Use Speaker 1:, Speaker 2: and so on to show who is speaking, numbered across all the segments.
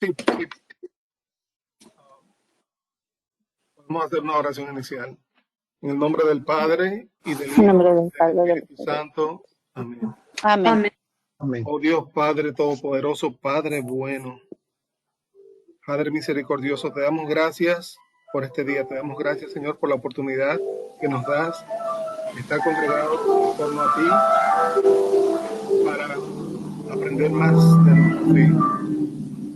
Speaker 1: Sí, sí. Vamos a hacer una oración inicial. En el nombre del Padre, y del
Speaker 2: En nombre
Speaker 1: Hijo,
Speaker 2: del
Speaker 1: y del
Speaker 2: Padre, del
Speaker 1: Espíritu
Speaker 2: Espíritu.
Speaker 1: Santo. Amén.
Speaker 2: Amén.
Speaker 3: Amén.
Speaker 1: Oh Dios Padre Todopoderoso, Padre bueno, Padre misericordioso, te damos gracias por este día. Te damos gracias, Señor, por la oportunidad que nos das de estar congregados en torno a ti para aprender más de nuestra fe.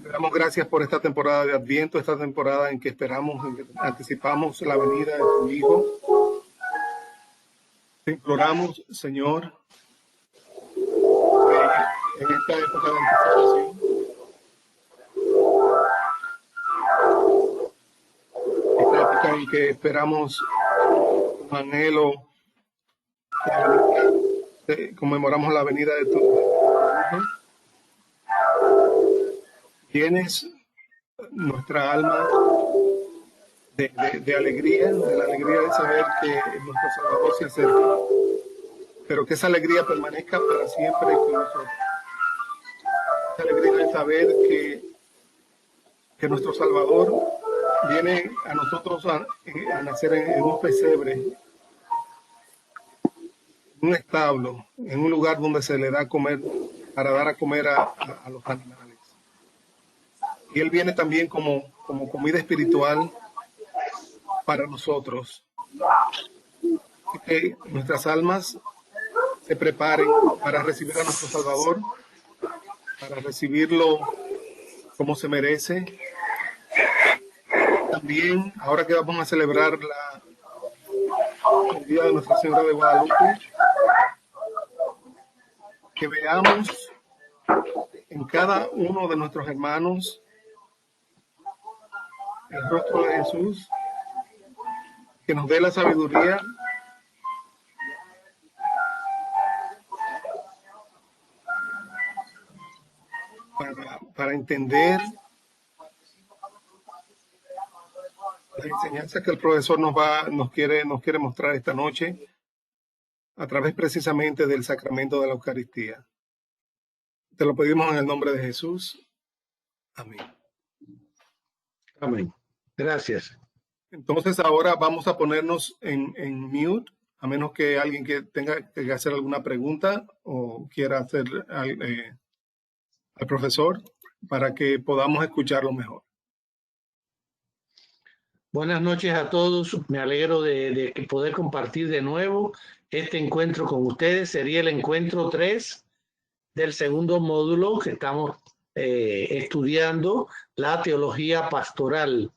Speaker 1: Te damos gracias por esta temporada de Adviento, esta temporada en que esperamos, en que anticipamos la venida de tu Hijo. Te imploramos, Señor, en esta época de anticipación, esta época en que esperamos con anhelo, conmemoramos la venida de tu Hijo, tienes nuestra alma de alegría, de la alegría de saber que nuestro Salvador se acerca, pero que esa alegría permanezca para siempre con nosotros. Esa alegría de saber que nuestro Salvador viene a nosotros a nacer en un pesebre, en un establo, en un lugar donde se le da a comer, para dar a comer a los animales. Y Él viene también como comida espiritual para nosotros. Y que nuestras almas se preparen para recibir a nuestro Salvador, para recibirlo como se merece. También, ahora que vamos a celebrar el Día de Nuestra Señora de Guadalupe, que veamos en cada uno de nuestros hermanos el rostro de Jesús, que nos dé la sabiduría para entender la enseñanza que el profesor nos quiere mostrar esta noche a través precisamente del sacramento de la Eucaristía. Te lo pedimos en el nombre de Jesús. Amén.
Speaker 3: Amén. Gracias.
Speaker 1: Entonces ahora vamos a ponernos en mute, a menos que alguien que tenga que hacer alguna pregunta o quiera hacer al profesor para que podamos escucharlo mejor.
Speaker 3: Buenas noches a todos. Me alegro de poder compartir de nuevo este encuentro con ustedes. Sería el encuentro 3 del segundo módulo que estamos estudiando, la teología pastoral.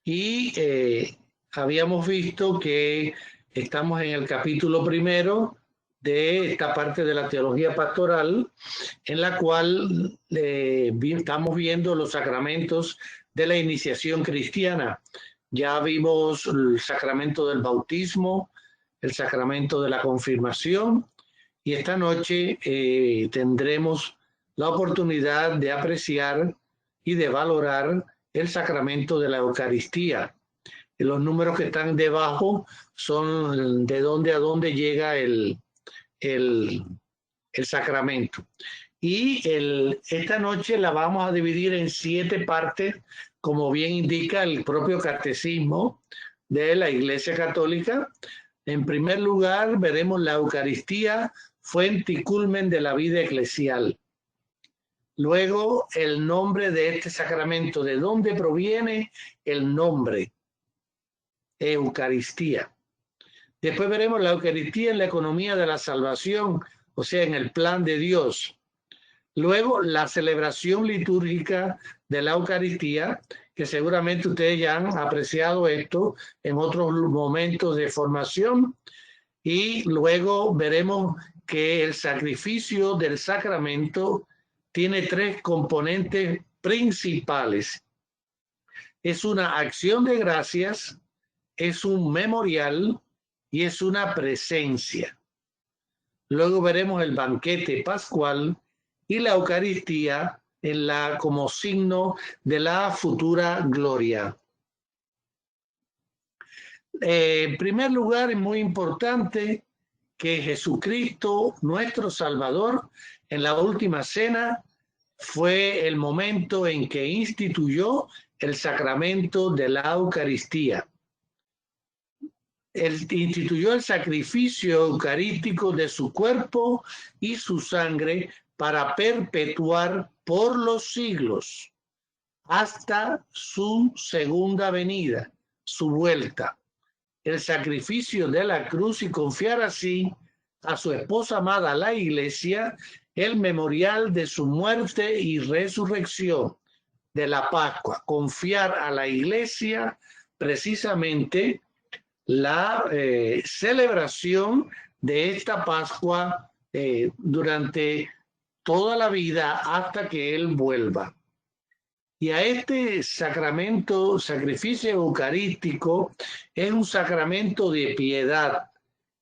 Speaker 3: Y habíamos visto que estamos en el capítulo primero de esta parte de la teología pastoral, en la cual estamos viendo los sacramentos de la iniciación cristiana. Ya vimos el sacramento del bautismo, el sacramento de la confirmación, y esta noche tendremos la oportunidad de apreciar y de valorar el sacramento de la Eucaristía. Los números que están debajo son de dónde a dónde llega el sacramento. Y esta noche la vamos a dividir en 7 partes, como bien indica el propio catecismo de la Iglesia Católica. En primer lugar, veremos la Eucaristía, fuente y culmen de la vida eclesial. Luego, el nombre de este sacramento, de dónde proviene el nombre, Eucaristía. Después veremos la Eucaristía en la economía de la salvación, o sea, en el plan de Dios. Luego, la celebración litúrgica de la Eucaristía, que seguramente ustedes ya han apreciado esto en otros momentos de formación. Y luego veremos que el sacrificio del sacramento tiene 3 componentes principales. Es una acción de gracias, es un memorial y es una presencia. Luego veremos el banquete pascual y la Eucaristía como signo de la futura gloria. En primer lugar, es muy importante que Jesucristo, nuestro Salvador, en la última cena, fue el momento en que instituyó el sacramento de la Eucaristía. Él instituyó el sacrificio eucarístico de su cuerpo y su sangre para perpetuar por los siglos hasta su segunda venida, su vuelta, el sacrificio de la cruz y confiar así a su esposa amada, la Iglesia, el memorial de su muerte y resurrección, de la Pascua. Confiar a la Iglesia precisamente la celebración de esta Pascua durante toda la vida hasta que Él vuelva. Y a este sacramento, sacrificio eucarístico, es un sacramento de piedad,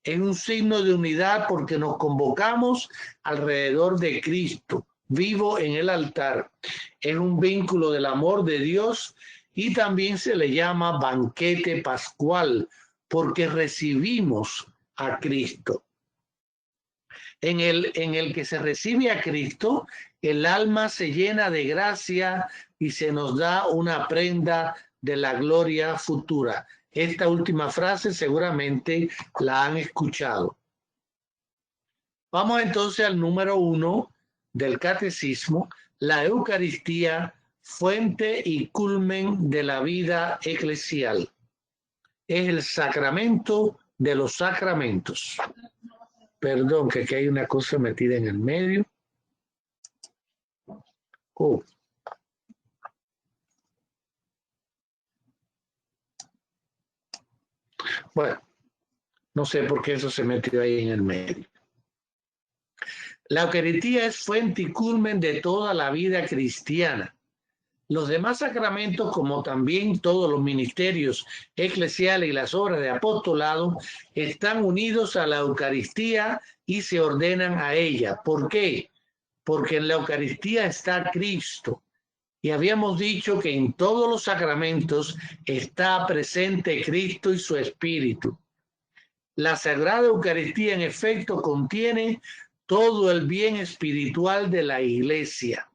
Speaker 3: es un signo de unidad porque nos convocamos alrededor de Cristo, vivo en el altar. Es un vínculo del amor de Dios y también se le llama banquete pascual porque recibimos a Cristo. En el que se recibe a Cristo, el alma se llena de gracia y se nos da una prenda de la gloria futura. Esta última frase seguramente la han escuchado. Vamos entonces al número 1 del catecismo, la Eucaristía, fuente y culmen de la vida eclesial. Es el sacramento de los sacramentos. Perdón, que aquí hay una cosa metida en el medio. Oh. Bueno, no sé por qué eso se metió ahí en el medio. La Eucaristía es fuente y culmen de toda la vida cristiana. Los demás sacramentos, como también todos los ministerios eclesiales y las obras de apostolado, están unidos a la Eucaristía y se ordenan a ella. ¿Por qué? Porque en la Eucaristía está Cristo. Y habíamos dicho que en todos los sacramentos está presente Cristo y su Espíritu. La Sagrada Eucaristía, en efecto, contiene todo el bien espiritual de la Iglesia.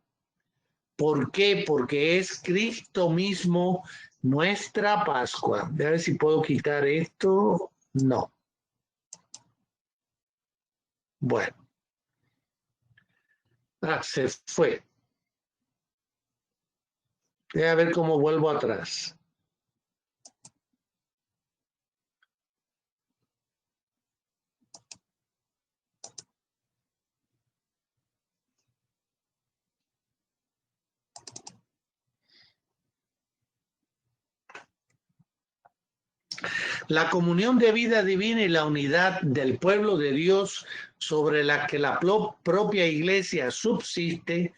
Speaker 3: ¿Por qué? Porque es Cristo mismo nuestra Pascua. A ver si puedo quitar esto. No. Bueno. Se fue. Voy a ver cómo vuelvo atrás. La comunión de vida divina y la unidad del pueblo de Dios sobre la que la propia Iglesia subsiste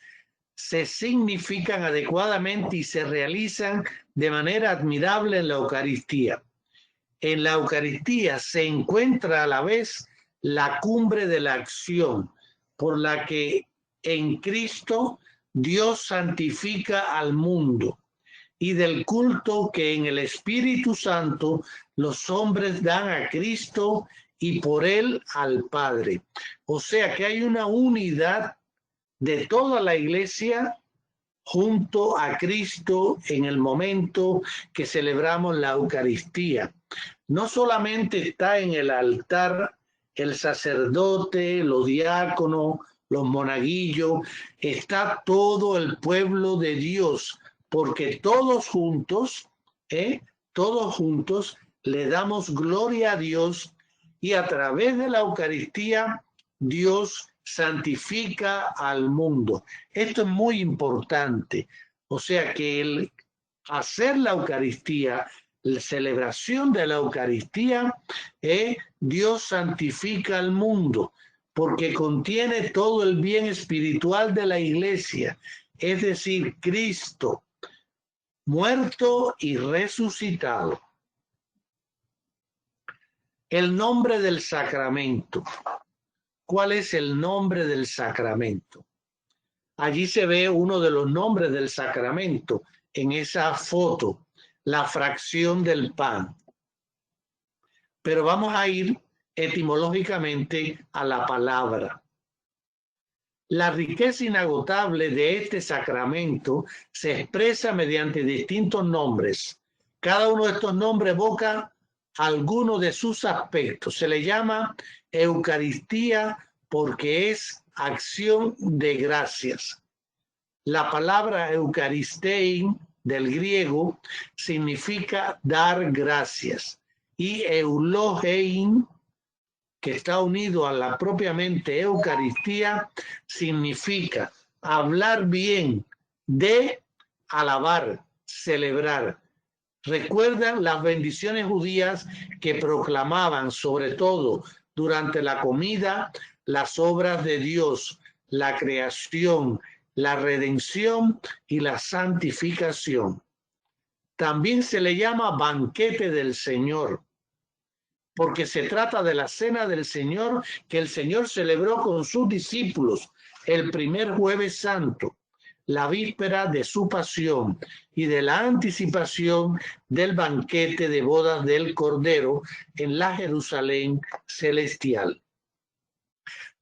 Speaker 3: se significan adecuadamente y se realizan de manera admirable en la Eucaristía. En la Eucaristía se encuentra a la vez la cumbre de la acción por la que en Cristo Dios santifica al mundo y del culto que en el Espíritu Santo los hombres dan a Cristo y por él al Padre. O sea que hay una unidad de toda la Iglesia junto a Cristo en el momento que celebramos la Eucaristía. No solamente está en el altar el sacerdote, los diáconos, los monaguillos, está todo el pueblo de Dios, porque todos juntos le damos gloria a Dios y a través de la Eucaristía Dios santifica al mundo. Esto es muy importante. O sea que el hacer la Eucaristía, la celebración de la Eucaristía, Dios santifica al mundo porque contiene todo el bien espiritual de la Iglesia, es decir, Cristo, muerto y resucitado. El nombre del sacramento. ¿Cuál es el nombre del sacramento? Allí se ve uno de los nombres del sacramento en esa foto, la fracción del pan. pero vamos a ir etimológicamente a la palabra. La riqueza inagotable de este sacramento se expresa mediante distintos nombres. Cada uno de estos nombres evoca alguno de sus aspectos. Se le llama Eucaristía porque es acción de gracias. La palabra Eucaristein del griego significa dar gracias y eulogein, que está unido a la propiamente Eucaristía, significa hablar bien, de alabar, celebrar. Recuerdan las bendiciones judías que proclamaban, sobre todo durante la comida, las obras de Dios, la creación, la redención y la santificación. También se le llama banquete del Señor, porque se trata de la cena del Señor que el Señor celebró con sus discípulos el primer Jueves Santo, la víspera de su pasión y de la anticipación del banquete de bodas del Cordero en la Jerusalén celestial.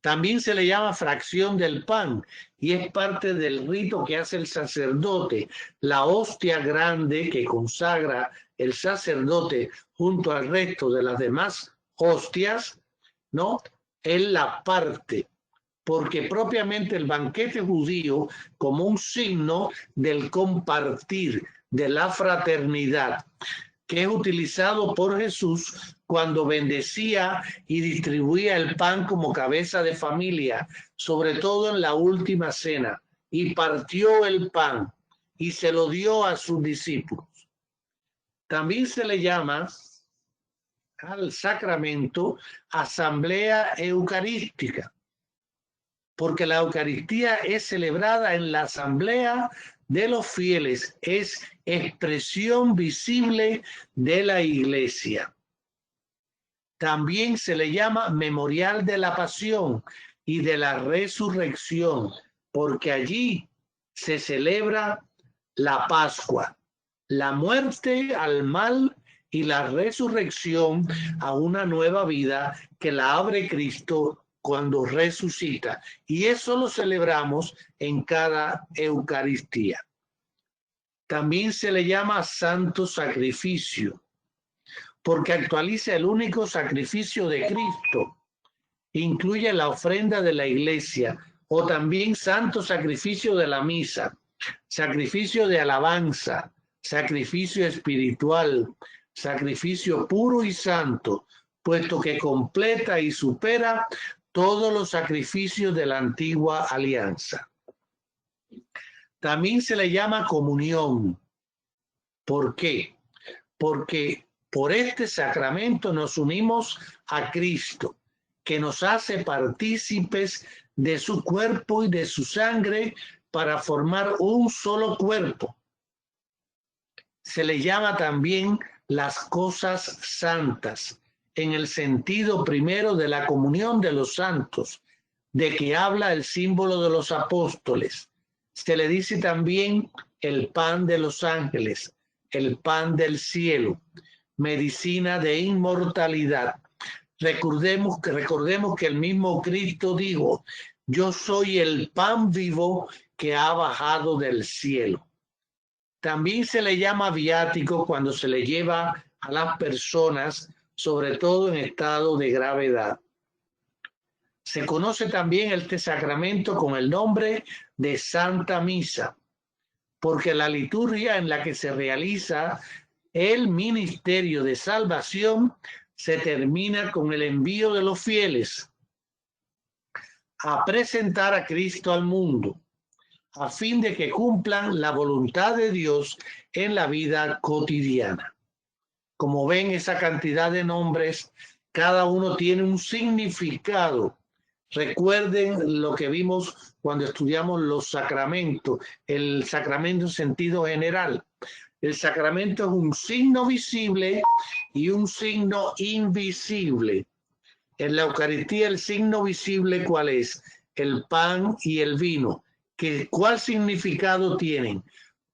Speaker 3: También se le llama fracción del pan y es parte del rito que hace el sacerdote. La hostia grande que consagra el sacerdote junto al resto de las demás hostias, ¿no? Él la parte, porque propiamente el banquete judío, como un signo del compartir, de la fraternidad, que es utilizado por Jesús cuando bendecía y distribuía el pan como cabeza de familia, sobre todo en la última cena, y partió el pan y se lo dio a sus discípulos. También se le llama al sacramento asamblea eucarística, porque la Eucaristía es celebrada en la asamblea de los fieles, es expresión visible de la Iglesia. También se le llama memorial de la pasión y de la resurrección, porque allí se celebra la Pascua, la muerte al mal y la resurrección a una nueva vida que la abre Cristo cuando resucita. Y eso lo celebramos en cada Eucaristía. También se le llama santo sacrificio, porque actualiza el único sacrificio de Cristo. Incluye la ofrenda de la iglesia, o también santo sacrificio de la misa, sacrificio de alabanza, sacrificio espiritual, sacrificio puro y santo, puesto que completa y supera todos los sacrificios de la antigua alianza. También se le llama comunión. ¿Por qué? Porque por este sacramento nos unimos a Cristo, que nos hace partícipes de su cuerpo y de su sangre para formar un solo cuerpo. Se le llama también las cosas santas, en el sentido primero de la comunión de los santos, de que habla el símbolo de los apóstoles. Se le dice también el pan de los ángeles, el pan del cielo, medicina de inmortalidad. Recordemos que el mismo Cristo dijo: yo soy el pan vivo que ha bajado del cielo. También se le llama viático cuando se le lleva a las personas, sobre todo en estado de gravedad. Se conoce también este sacramento con el nombre de Santa Misa, porque la liturgia en la que se realiza el ministerio de salvación se termina con el envío de los fieles a presentar a Cristo al mundo, a fin de que cumplan la voluntad de Dios en la vida cotidiana. Como ven, esa cantidad de nombres, cada uno tiene un significado. Recuerden lo que vimos cuando estudiamos los sacramentos, el sacramento en sentido general. El sacramento es un signo visible y un signo invisible. En la Eucaristía el signo visible, ¿cuál es? El pan y el vino. ¿Cuál significado tienen?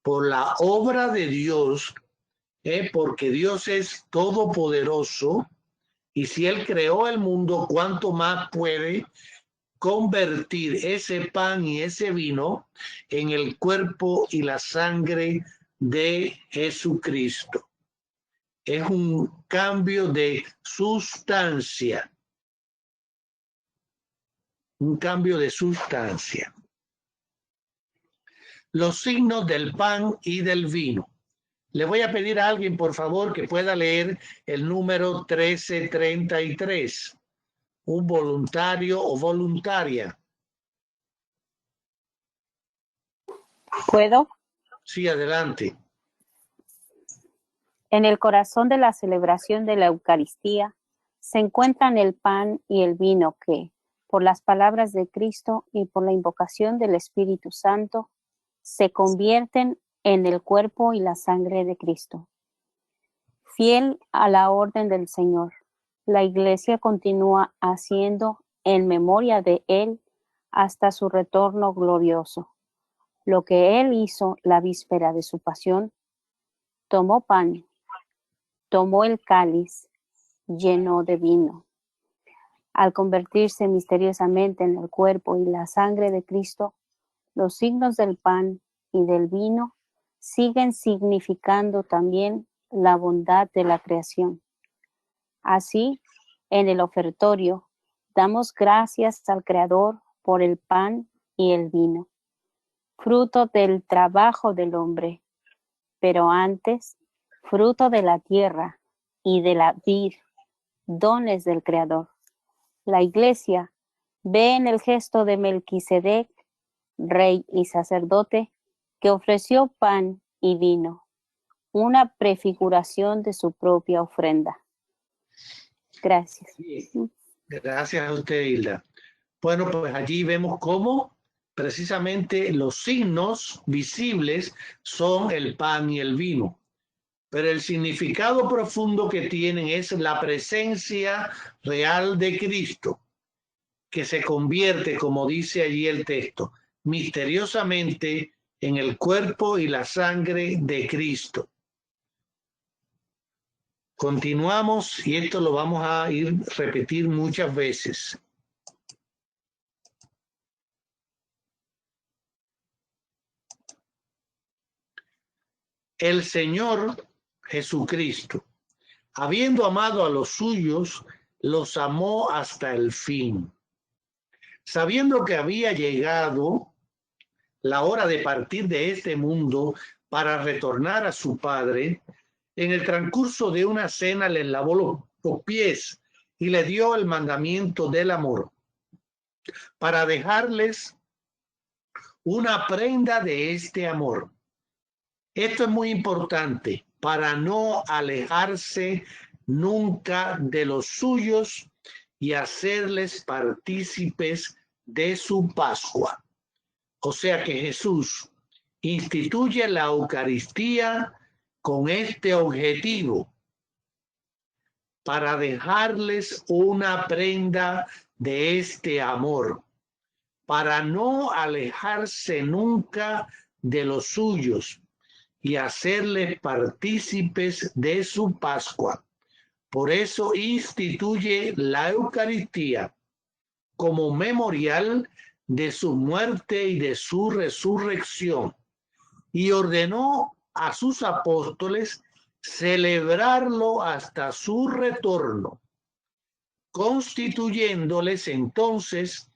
Speaker 3: Por la obra de Dios, porque Dios es todopoderoso, Y si Él creó el mundo, ¿cuánto más puede convertir ese pan y ese vino en el cuerpo y la sangre de Jesucristo? Es un cambio de sustancia. Un cambio de sustancia. Los signos del pan y del vino. Le voy a pedir a alguien, por favor, que pueda leer el número 1333. Un voluntario o voluntaria.
Speaker 2: ¿Puedo?
Speaker 3: Sí, adelante.
Speaker 2: En el corazón de la celebración de la Eucaristía se encuentran el pan y el vino que, por las palabras de Cristo y por la invocación del Espíritu Santo, se convierten en el cuerpo y la sangre de Cristo. Fiel a la orden del Señor, la Iglesia continúa haciendo en memoria de Él hasta su retorno glorioso. Lo que Él hizo la víspera de su pasión, tomó pan, tomó el cáliz, lleno de vino. Al convertirse misteriosamente en el cuerpo y la sangre de Cristo, los signos del pan y del vino siguen significando también la bondad de la creación. Así, en el ofertorio, damos gracias al Creador por el pan y el vino, fruto del trabajo del hombre, pero antes, fruto de la tierra y de la vid, dones del Creador. La Iglesia ve en el gesto de Melquisedec, rey y sacerdote, que ofreció pan y vino, una prefiguración de su propia ofrenda. Gracias.
Speaker 3: Gracias a usted, Hilda. Bueno, pues allí vemos cómo precisamente los signos visibles son el pan y el vino. Pero el significado profundo que tienen es la presencia real de Cristo, que se convierte, como dice allí el texto, misteriosamente en el cuerpo y la sangre de Cristo. Continuamos y esto lo vamos a repetir muchas veces. El Señor Jesucristo, habiendo amado a los suyos, los amó hasta el fin. Sabiendo que había llegado la hora de partir de este mundo para retornar a su Padre, en el transcurso de una cena les lavó los pies y le dio el mandamiento del amor para dejarles una prenda de este amor. Esto es muy importante para no alejarse nunca de los suyos y hacerles partícipes de su Pascua. O sea que Jesús instituye la Eucaristía con este objetivo, para dejarles una prenda de este amor, para no alejarse nunca de los suyos y hacerles partícipes de su Pascua. Por eso instituye la Eucaristía como memorial de su muerte y de su resurrección, y ordenó a sus apóstoles celebrarlo hasta su retorno, constituyéndoles entonces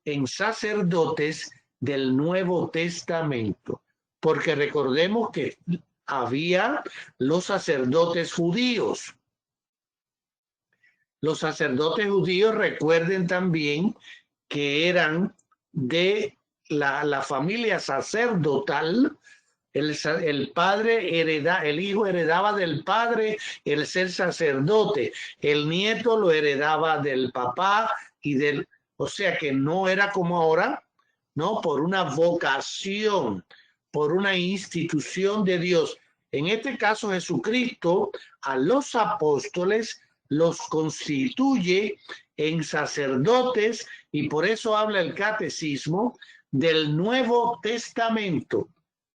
Speaker 3: en sacerdotes del Nuevo Testamento, porque recordemos que había los sacerdotes judíos. Los sacerdotes judíos, recuerden también que eran de la familia sacerdotal. El padre el hijo heredaba del padre el ser sacerdote, el nieto lo heredaba del papá o sea que no era como ahora, ¿no? Por una vocación, por una institución de Dios. En este caso, Jesucristo a los apóstoles los constituye en sacerdotes, y por eso habla el catecismo del Nuevo Testamento,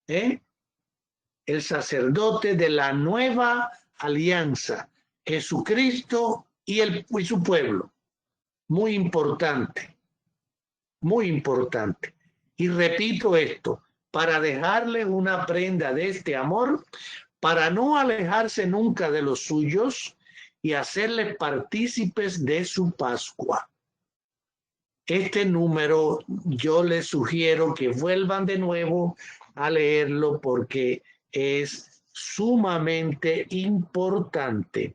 Speaker 3: el sacerdote de la nueva alianza, Jesucristo y su pueblo. Muy importante, muy importante. Y repito esto, para dejarles una prenda de este amor, para no alejarse nunca de los suyos y hacerles partícipes de su Pascua. Este número yo les sugiero que vuelvan de nuevo a leerlo porque es sumamente importante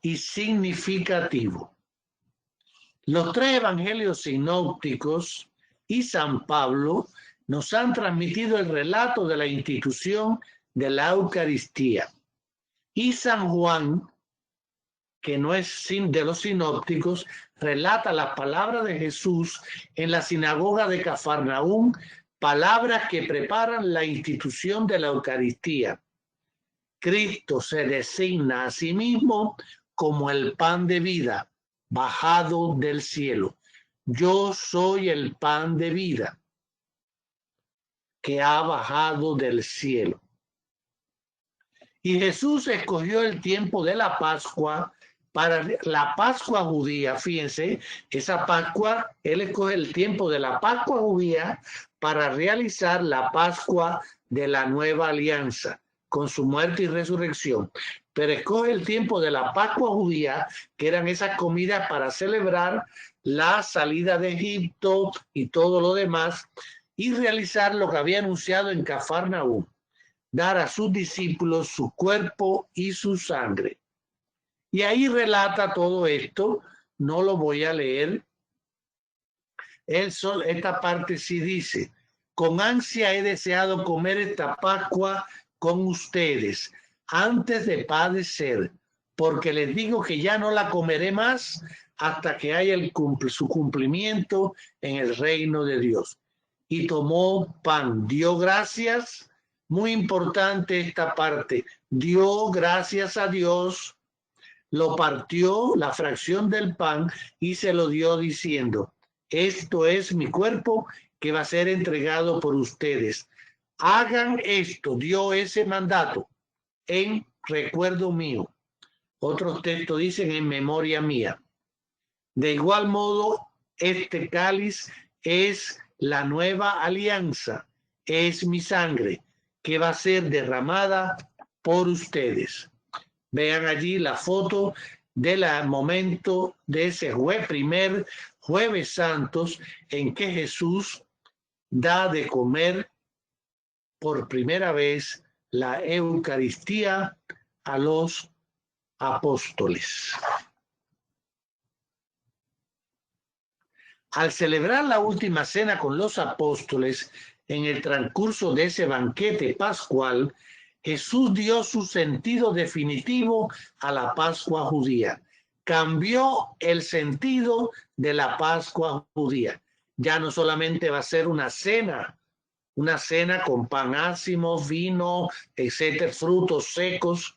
Speaker 3: y significativo. Los tres evangelios sinópticos y San Pablo nos han transmitido el relato de la institución de la Eucaristía. Y San Juan, que no es de los sinópticos, relata las palabras de Jesús en la sinagoga de Cafarnaúm, palabras que preparan la institución de la Eucaristía. Cristo se designa a sí mismo como el pan de vida, bajado del cielo. Yo soy el pan de vida que ha bajado del cielo. Y Jesús escogió el tiempo de la Pascua para la Pascua judía. Fíjense, esa Pascua, él escoge el tiempo de la Pascua judía para realizar la Pascua de la nueva alianza con su muerte y resurrección. Pero escoge el tiempo de la Pascua judía, que eran esas comidas para celebrar la salida de Egipto y todo lo demás, y realizar lo que había anunciado en Cafarnaúm, dar a sus discípulos su cuerpo y su sangre. Y ahí relata todo esto, no lo voy a leer. Esta parte sí dice: con ansia he deseado comer esta Pascua con ustedes antes de padecer, porque les digo que ya no la comeré más hasta que haya su cumplimiento en el reino de Dios. Y tomó pan, dio gracias, muy importante esta parte, dio gracias a Dios, lo partió, la fracción del pan, y se lo dio diciendo: esto es mi cuerpo que va a ser entregado por ustedes. Hagan esto, dio ese mandato en recuerdo mío. Otros textos dicen en memoria mía. De igual modo, este cáliz es la nueva alianza, es mi sangre que va a ser derramada por ustedes. Vean allí la foto del momento de ese primer Jueves Santos en que Jesús da de comer por primera vez la Eucaristía a los apóstoles. Al celebrar la última cena con los apóstoles, en el transcurso de ese banquete pascual, Jesús dio su sentido definitivo a la Pascua judía. Cambió el sentido de la Pascua judía. Ya no solamente va a ser una cena con pan ácimo, vino, etcétera, frutos secos,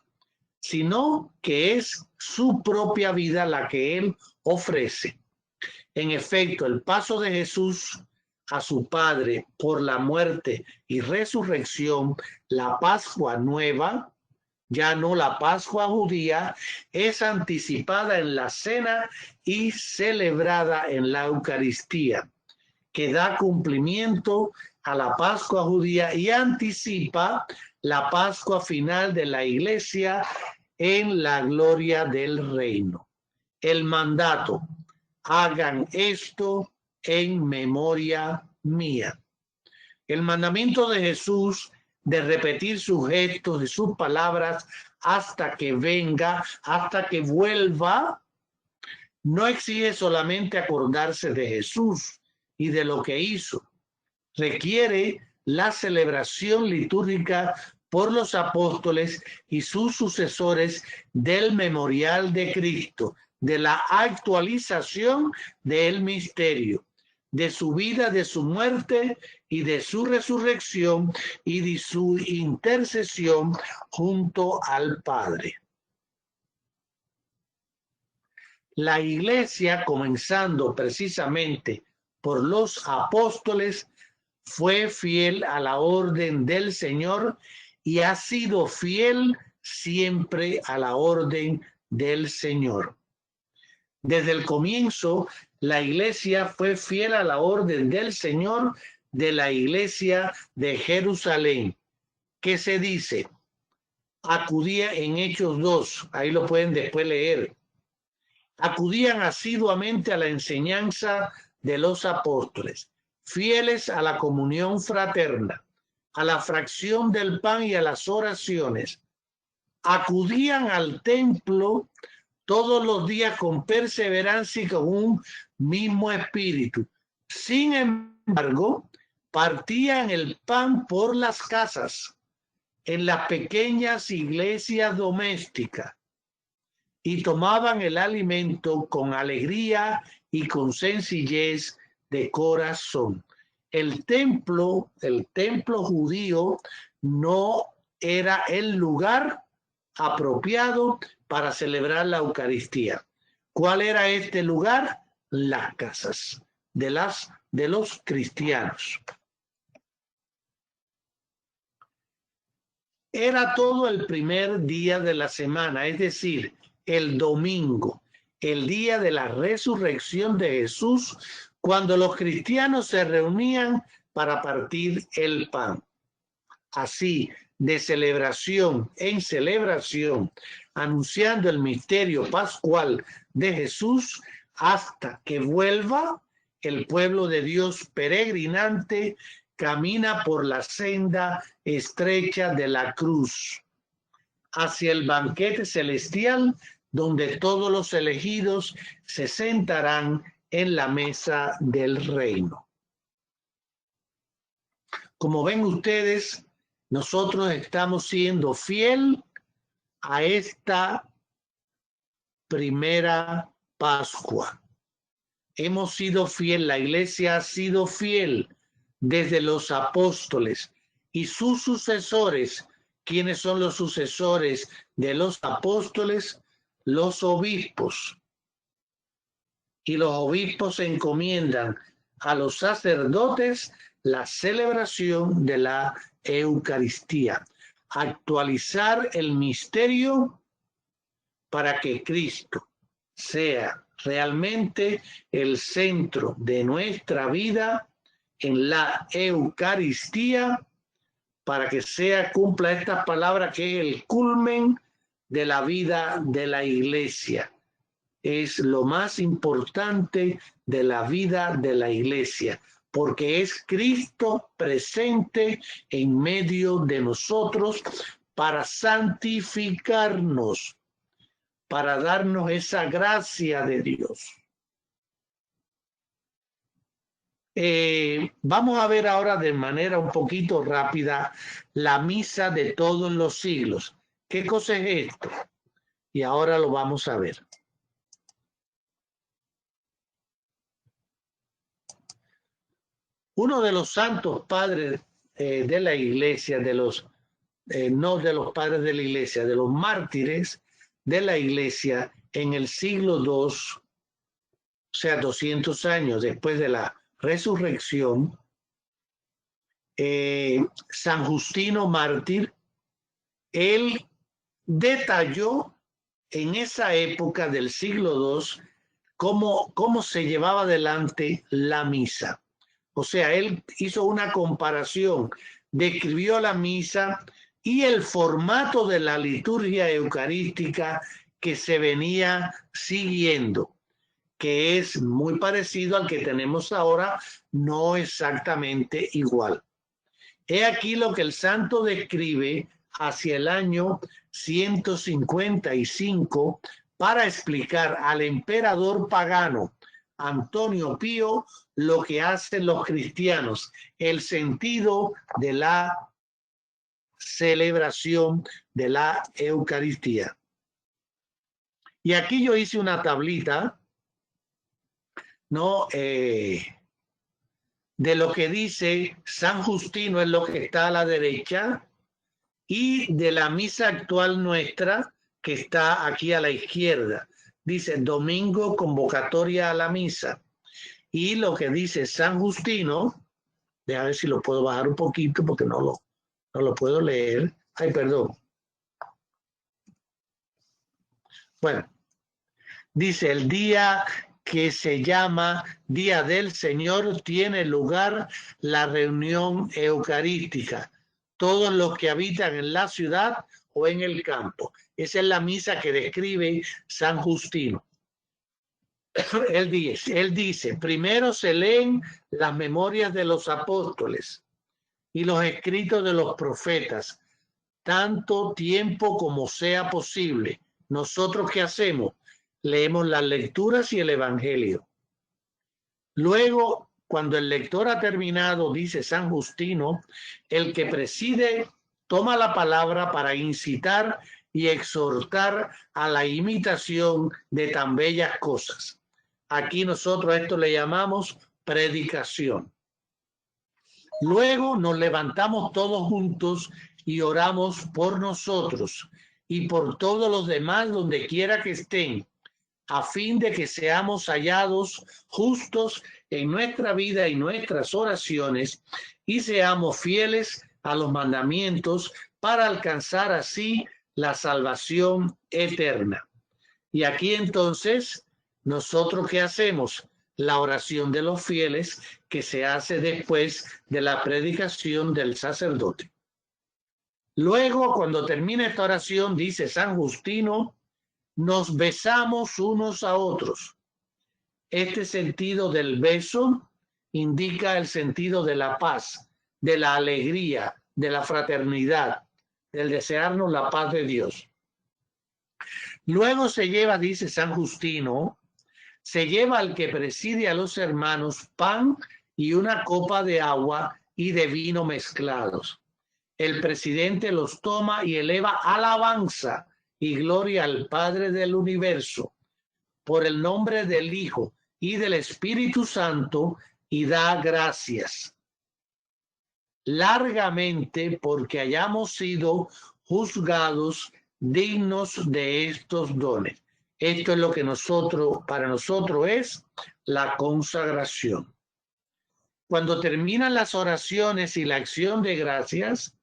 Speaker 3: sino que es su propia vida la que él ofrece. En efecto, el paso de Jesús a su Padre por la muerte y resurrección, la Pascua nueva, ya no la Pascua judía, es anticipada en la cena y celebrada en la Eucaristía, que da cumplimiento a la Pascua judía y anticipa la Pascua final de la Iglesia en la gloria del reino. El mandato: hagan esto en memoria mía. El mandamiento de Jesús de repetir sus gestos y sus palabras hasta que venga, hasta que vuelva, no exige solamente acordarse de Jesús y de lo que hizo. Requiere la celebración litúrgica por los apóstoles y sus sucesores del memorial de Cristo, de la actualización del misterio, de su vida, de su muerte y de su resurrección y de su intercesión junto al Padre. La Iglesia, comenzando precisamente por los apóstoles, fue fiel a la orden del Señor y ha sido fiel siempre a la orden del Señor. Desde el comienzo, la iglesia fue fiel a la orden del Señor de la iglesia de Jerusalén, que se dice, acudía en Hechos 2, ahí lo pueden después leer, acudían asiduamente a la enseñanza de los apóstoles, fieles a la comunión fraterna, a la fracción del pan y a las oraciones, acudían al templo todos los días con perseverancia y con un mismo espíritu. Sin embargo, partían el pan por las casas, en las pequeñas iglesias domésticas, y tomaban el alimento con alegría y con sencillez de corazón. El templo judío no era el lugar apropiado para celebrar la Eucaristía. ¿Cuál era este lugar? Las casas de los cristianos. Era todo el primer día de la semana, es decir, el domingo, el día de la resurrección de Jesús, cuando los cristianos se reunían para partir el pan. Así, de celebración en celebración, anunciando el misterio pascual de Jesús hasta que vuelva, el pueblo de Dios peregrinante camina por la senda estrecha de la cruz hacia el banquete celestial, donde todos los elegidos se sentarán en la mesa del reino. Como ven ustedes, nosotros estamos siendo fiel a esta primera Pascua. Hemos sido fiel, la iglesia ha sido fiel desde los apóstoles y sus sucesores. ¿Quiénes son los sucesores de los apóstoles? Los obispos. Y los obispos encomiendan a los sacerdotes la celebración de la Eucaristía, actualizar el misterio para que Cristo sea realmente el centro de nuestra vida en la Eucaristía, para que cumpla esta palabra que es el culmen de la vida de la iglesia. Es lo más importante de la vida de la iglesia, porque es Cristo presente en medio de nosotros para santificarnos, para darnos esa gracia de Dios. Vamos a ver ahora de manera un poquito rápida la misa de todos los siglos. ¿Qué cosa es esto? Y ahora lo vamos a ver. Uno de los santos padres de la iglesia, no de los padres de la iglesia, de los mártires de la iglesia en el siglo II, o sea, 200 años después de la resurrección, San Justino mártir, él detalló en esa época del siglo II cómo se llevaba adelante la misa. O sea, él hizo una comparación, describió la misa y el formato de la liturgia eucarística que se venía siguiendo, que es muy parecido al que tenemos ahora, no exactamente igual. He aquí lo que el santo describe hacia el año 155 para explicar al emperador pagano Antonio Pío lo que hacen los cristianos, el sentido de la celebración de la Eucaristía. Y aquí yo hice una tablita, ¿no? De lo que dice San Justino, es lo que está a la derecha, y de la misa actual nuestra, que está aquí a la izquierda. Dice domingo, convocatoria a la misa. Y lo que dice San Justino, déjame ver si lo puedo bajar un poquito porque no lo puedo leer. Ay, perdón. Bueno, dice, el día que se llama Día del Señor tiene lugar la reunión eucarística. Todos los que habitan en la ciudad o en el campo. Esa es la misa que describe San Justino. Él dice, primero se leen las memorias de los apóstoles y los escritos de los profetas, tanto tiempo como sea posible. ¿Nosotros qué hacemos? Leemos las lecturas y el Evangelio. Luego, cuando el lector ha terminado, dice San Justino, el que preside toma la palabra para incitar y exhortar a la imitación de tan bellas cosas. Aquí nosotros a esto le llamamos predicación. Luego nos levantamos todos juntos y oramos por nosotros y por todos los demás donde quiera que estén, a fin de que seamos hallados justos en nuestra vida y nuestras oraciones y seamos fieles a los mandamientos para alcanzar así la salvación eterna. Y aquí entonces, ¿nosotros qué hacemos? La oración de los fieles que se hace después de la predicación del sacerdote. Luego, cuando termina esta oración, dice San Justino, nos besamos unos a otros. Este sentido del beso indica el sentido de la paz, de la alegría, de la fraternidad, del desearnos la paz de Dios. Luego se lleva, dice San Justino, se lleva al que preside a los hermanos pan y una copa de agua y de vino mezclados. El presidente los toma y eleva alabanza y gloria al Padre del universo por el nombre del Hijo y del Espíritu Santo y da gracias largamente porque hayamos sido juzgados dignos de estos dones. Esto es lo que para nosotros es la consagración. Cuando terminan las oraciones y la acción de gracias,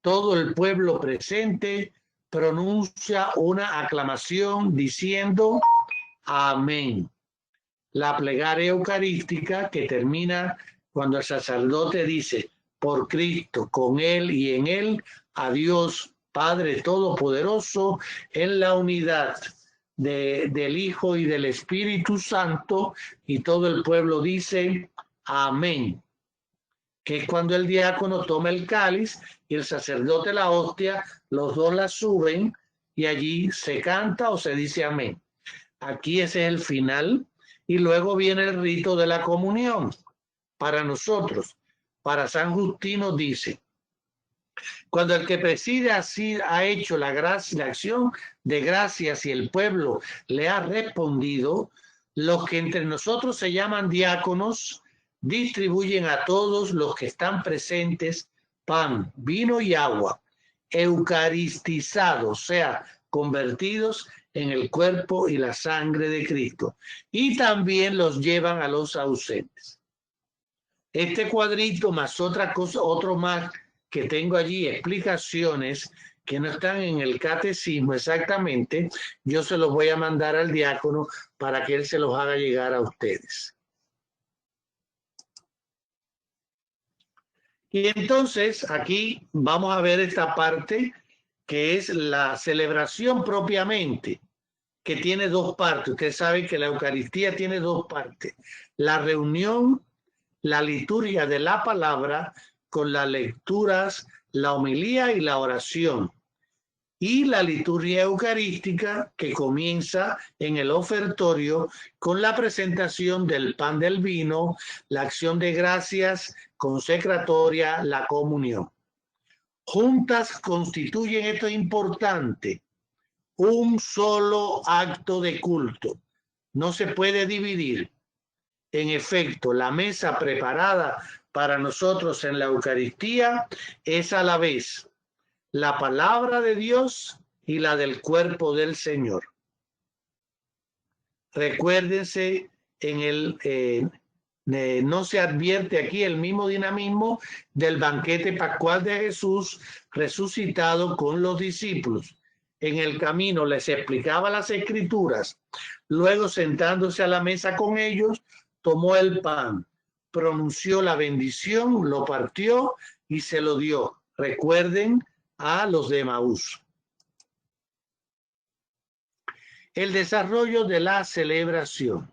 Speaker 3: todo el pueblo presente pronuncia una aclamación diciendo amén. La plegaria eucarística que termina cuando el sacerdote dice por Cristo, con Él y en Él, a Dios Padre Todopoderoso, en la unidad del Hijo y del Espíritu Santo, y todo el pueblo dice amén, que es cuando el diácono toma el cáliz y el sacerdote la hostia, los dos la suben y allí se canta o se dice amén. Aquí ese es el final y luego viene el rito de la comunión para nosotros. Para San Justino dice, cuando el que preside así ha hecho la acción de gracias y el pueblo le ha respondido, los que entre nosotros se llaman diáconos distribuyen a todos los que están presentes pan, vino y agua, eucaristizados, o sea, convertidos en el cuerpo y la sangre de Cristo, y también los llevan a los ausentes. Este cuadrito más otra cosa, otro más que tengo allí, explicaciones que no están en el catecismo exactamente, yo se los voy a mandar al diácono para que él se los haga llegar a ustedes. Y entonces aquí vamos a ver esta parte que es la celebración propiamente, que tiene dos partes. Ustedes saben que la Eucaristía tiene dos partes. La reunión, la liturgia de la palabra con las lecturas, la homilía y la oración. Y la liturgia eucarística que comienza en el ofertorio con la presentación del pan del vino, la acción de gracias consecratoria, la comunión. Juntas constituyen, esto es importante, un solo acto de culto. No se puede dividir. En efecto, la mesa preparada para nosotros en la Eucaristía es a la vez la palabra de Dios y la del cuerpo del Señor. Recuérdense, no se advierte aquí el mismo dinamismo del banquete pascual de Jesús resucitado con los discípulos. en el camino les explicaba las escrituras, luego sentándose a la mesa con ellos, tomó el pan, pronunció la bendición, lo partió y se lo dio. Recuerden a los de Emaús. El desarrollo de la celebración.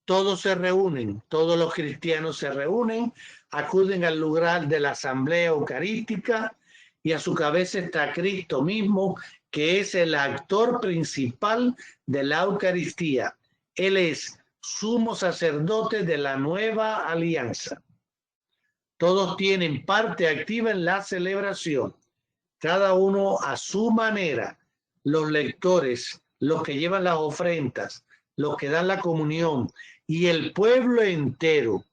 Speaker 3: Todos se reúnen, todos los cristianos se reúnen, acuden al lugar de la asamblea eucarística y a su cabeza está Cristo mismo, que es el actor principal de la Eucaristía. Él es sumo sacerdote de la nueva alianza. Todos tienen parte activa en la celebración, cada uno a su manera. Los lectores, los que llevan las ofrendas, los que dan la comunión y el pueblo entero,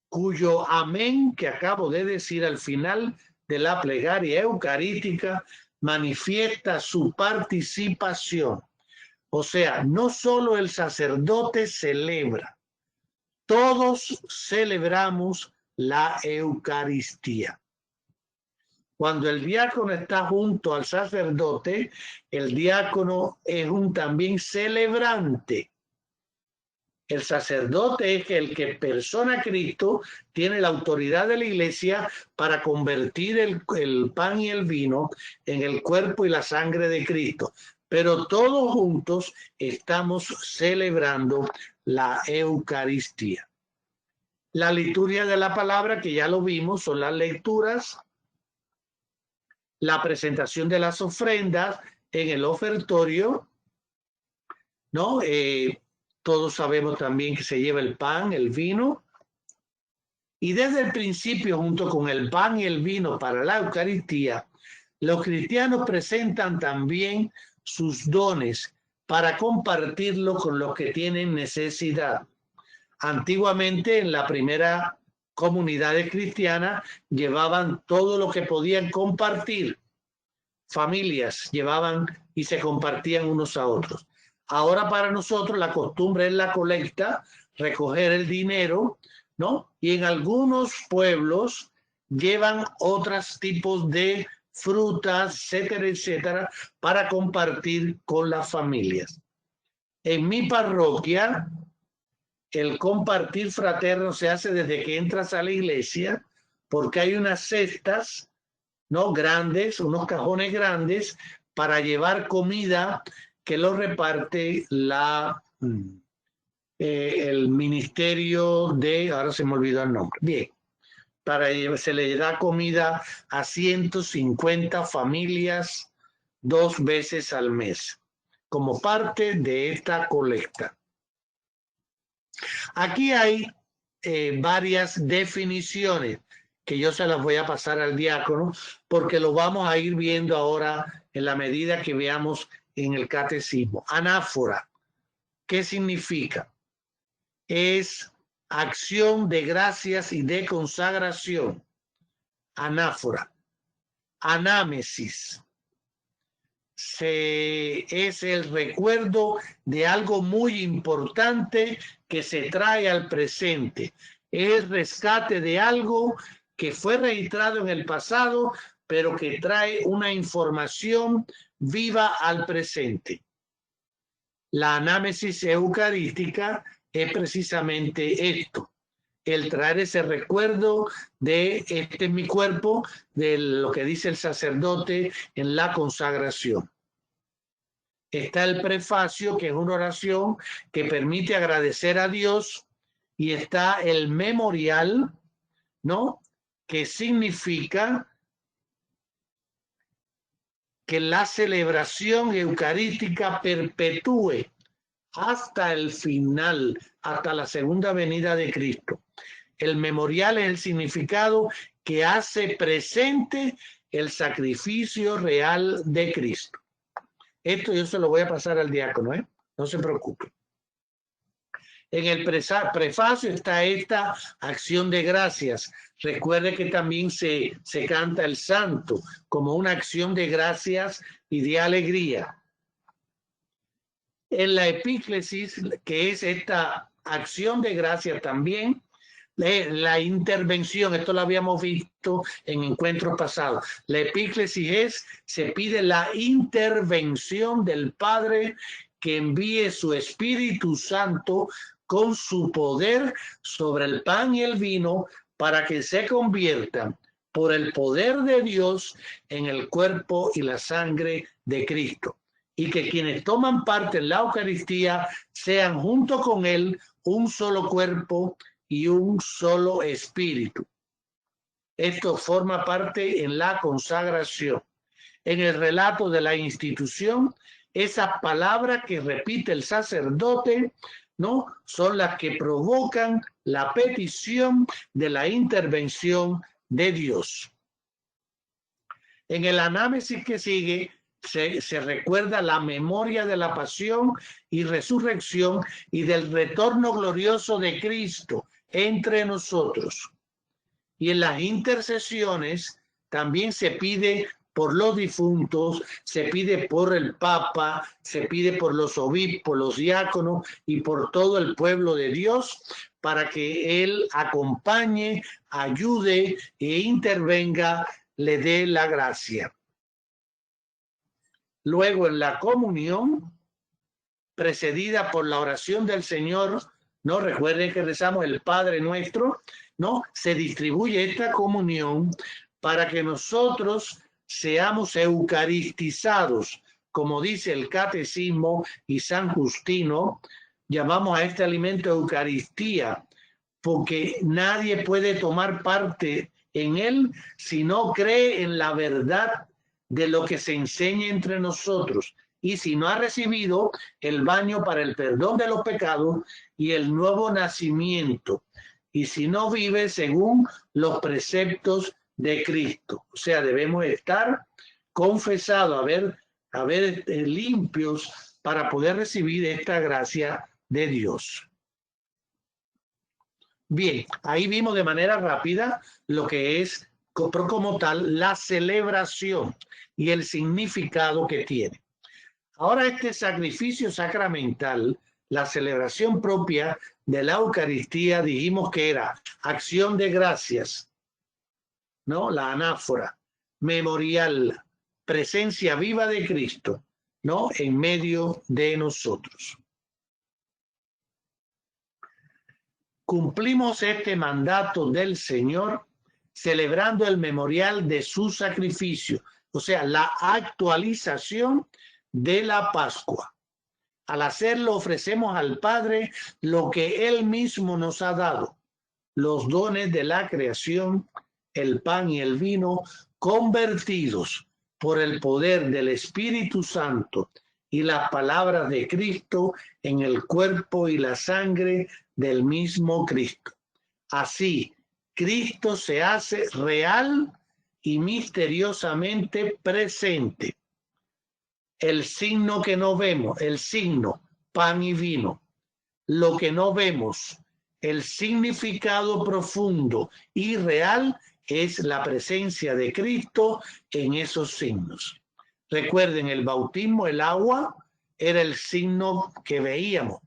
Speaker 3: cuyo amén que acabo de decir al final de la plegaria eucarística manifiesta su participación. O sea, no solo el sacerdote celebra, todos celebramos la Eucaristía. Cuando el diácono está junto al sacerdote, el diácono es un también celebrante. El sacerdote es el que persona a Cristo, tiene la autoridad de la iglesia para convertir el pan y el vino en el cuerpo y la sangre de Cristo. Pero todos juntos estamos celebrando la Eucaristía. La liturgia de la palabra, que ya lo vimos, son las lecturas, la presentación de las ofrendas en el ofertorio, ¿no? Todos sabemos también que se lleva el pan, el vino, y desde el principio, junto con el pan y el vino para la Eucaristía, los cristianos presentan también sus dones para compartirlo con los que tienen necesidad. Antiguamente, en la primera comunidad cristiana, llevaban todo lo que podían compartir. Familias llevaban y se compartían unos a otros. Ahora para nosotros la costumbre es la colecta, recoger el dinero, ¿no? Y en algunos pueblos llevan otros tipos de frutas, etcétera, etcétera, para compartir con las familias. En mi parroquia, el compartir fraterno se hace desde que entras a la iglesia, porque hay unas cestas, ¿no? Grandes, unos cajones grandes para llevar comida que lo reparte el ministerio de, ahora se me olvidó el nombre, bien, se le da comida a 150 familias 2 veces al mes, como parte de esta colecta. Aquí hay varias definiciones que yo se las voy a pasar al diácono, porque lo vamos a ir viendo ahora en la medida que veamos en el catecismo. Anáfora, ¿qué significa? Es acción de gracias y de consagración. Anáfora. Anámesis. Es el recuerdo de algo muy importante que se trae al presente. Es rescate de algo que fue registrado en el pasado, pero que trae una información viva al presente. La anámesis eucarística es precisamente esto, el traer ese recuerdo de este es mi cuerpo, de lo que dice el sacerdote en la consagración. Está el prefacio, que es una oración que permite agradecer a Dios, y está el memorial, ¿no? Que significa que la celebración eucarística perpetúe hasta el final, hasta la segunda venida de Cristo. El memorial es el significado que hace presente el sacrificio real de Cristo. Esto yo se lo voy a pasar al diácono, no se preocupe. En el prefacio está esta acción de gracias. Recuerde que también se canta el santo como una acción de gracias y de alegría. En la epíclesis, que es esta acción de gracias también, la intervención, esto lo habíamos visto en encuentros pasados. La epíclesis se pide la intervención del Padre que envíe su Espíritu Santo con su poder sobre el pan y el vino para que se conviertan por el poder de Dios en el cuerpo y la sangre de Cristo. Y que quienes toman parte en la Eucaristía sean junto con Él un solo cuerpo y un solo espíritu. Esto forma parte en la consagración. En el relato de la institución, esas palabras que repite el sacerdote, ¿no?, son las que provocan la petición de la intervención de Dios. En el análisis que sigue, se recuerda la memoria de la pasión y resurrección y del retorno glorioso de Cristo entre nosotros. Y en las intercesiones también se pide por los difuntos, se pide por el Papa, se pide por los obispos, los diáconos y por todo el pueblo de Dios para que Él acompañe, ayude e intervenga, le dé la gracia. Luego en la comunión, precedida por la oración del Señor, ¿no? Recuerden que rezamos el Padre Nuestro, ¿no? Se distribuye esta comunión para que nosotros seamos eucaristizados, como dice el Catecismo y San Justino, llamamos a este alimento Eucaristía, porque nadie puede tomar parte en él si no cree en la verdad de lo que se enseña entre nosotros y si no ha recibido el baño para el perdón de los pecados y el nuevo nacimiento, y si no vive según los preceptos de Cristo. O sea, debemos estar confesados, haber limpios para poder recibir esta gracia de Dios. Bien, ahí vimos de manera rápida lo que es como tal la celebración y el significado que tiene. Ahora este sacrificio sacramental, la celebración propia de la Eucaristía, dijimos que era acción de gracias, ¿no? La anáfora, memorial, presencia viva de Cristo, ¿no?, en medio de nosotros. Cumplimos este mandato del Señor celebrando el memorial de su sacrificio, o sea, la actualización de la Pascua. Al hacerlo ofrecemos al Padre lo que Él mismo nos ha dado, los dones de la creación, el pan y el vino, convertidos por el poder del Espíritu Santo y las palabras de Cristo en el cuerpo y la sangre del mismo Cristo. Así, Cristo se hace real y misteriosamente presente. El signo que no vemos, el signo, pan y vino. Lo que no vemos, el significado profundo y real es la presencia de Cristo en esos signos. Recuerden, el bautismo, el agua, era el signo que veíamos.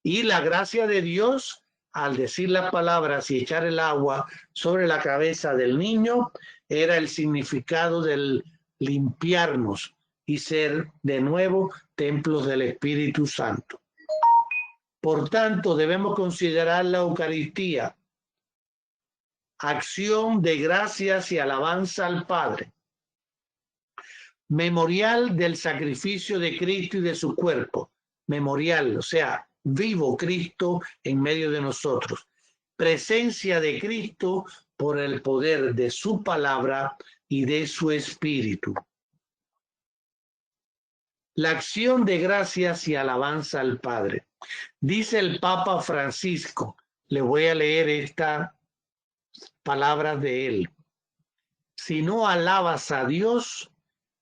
Speaker 3: Y la gracia de Dios, al decir las palabras y echar el agua sobre la cabeza del niño, era el significado del limpiarnos y ser de nuevo templos del Espíritu Santo. Por tanto, debemos considerar la Eucaristía acción de gracias y alabanza al Padre, memorial del sacrificio de Cristo y de su cuerpo, memorial, o sea, vivo Cristo en medio de nosotros, presencia de Cristo por el poder de su palabra y de su Espíritu. La acción de gracias y alabanza al Padre. Dice el Papa Francisco, le voy a leer estas palabras de él. Si no alabas a Dios,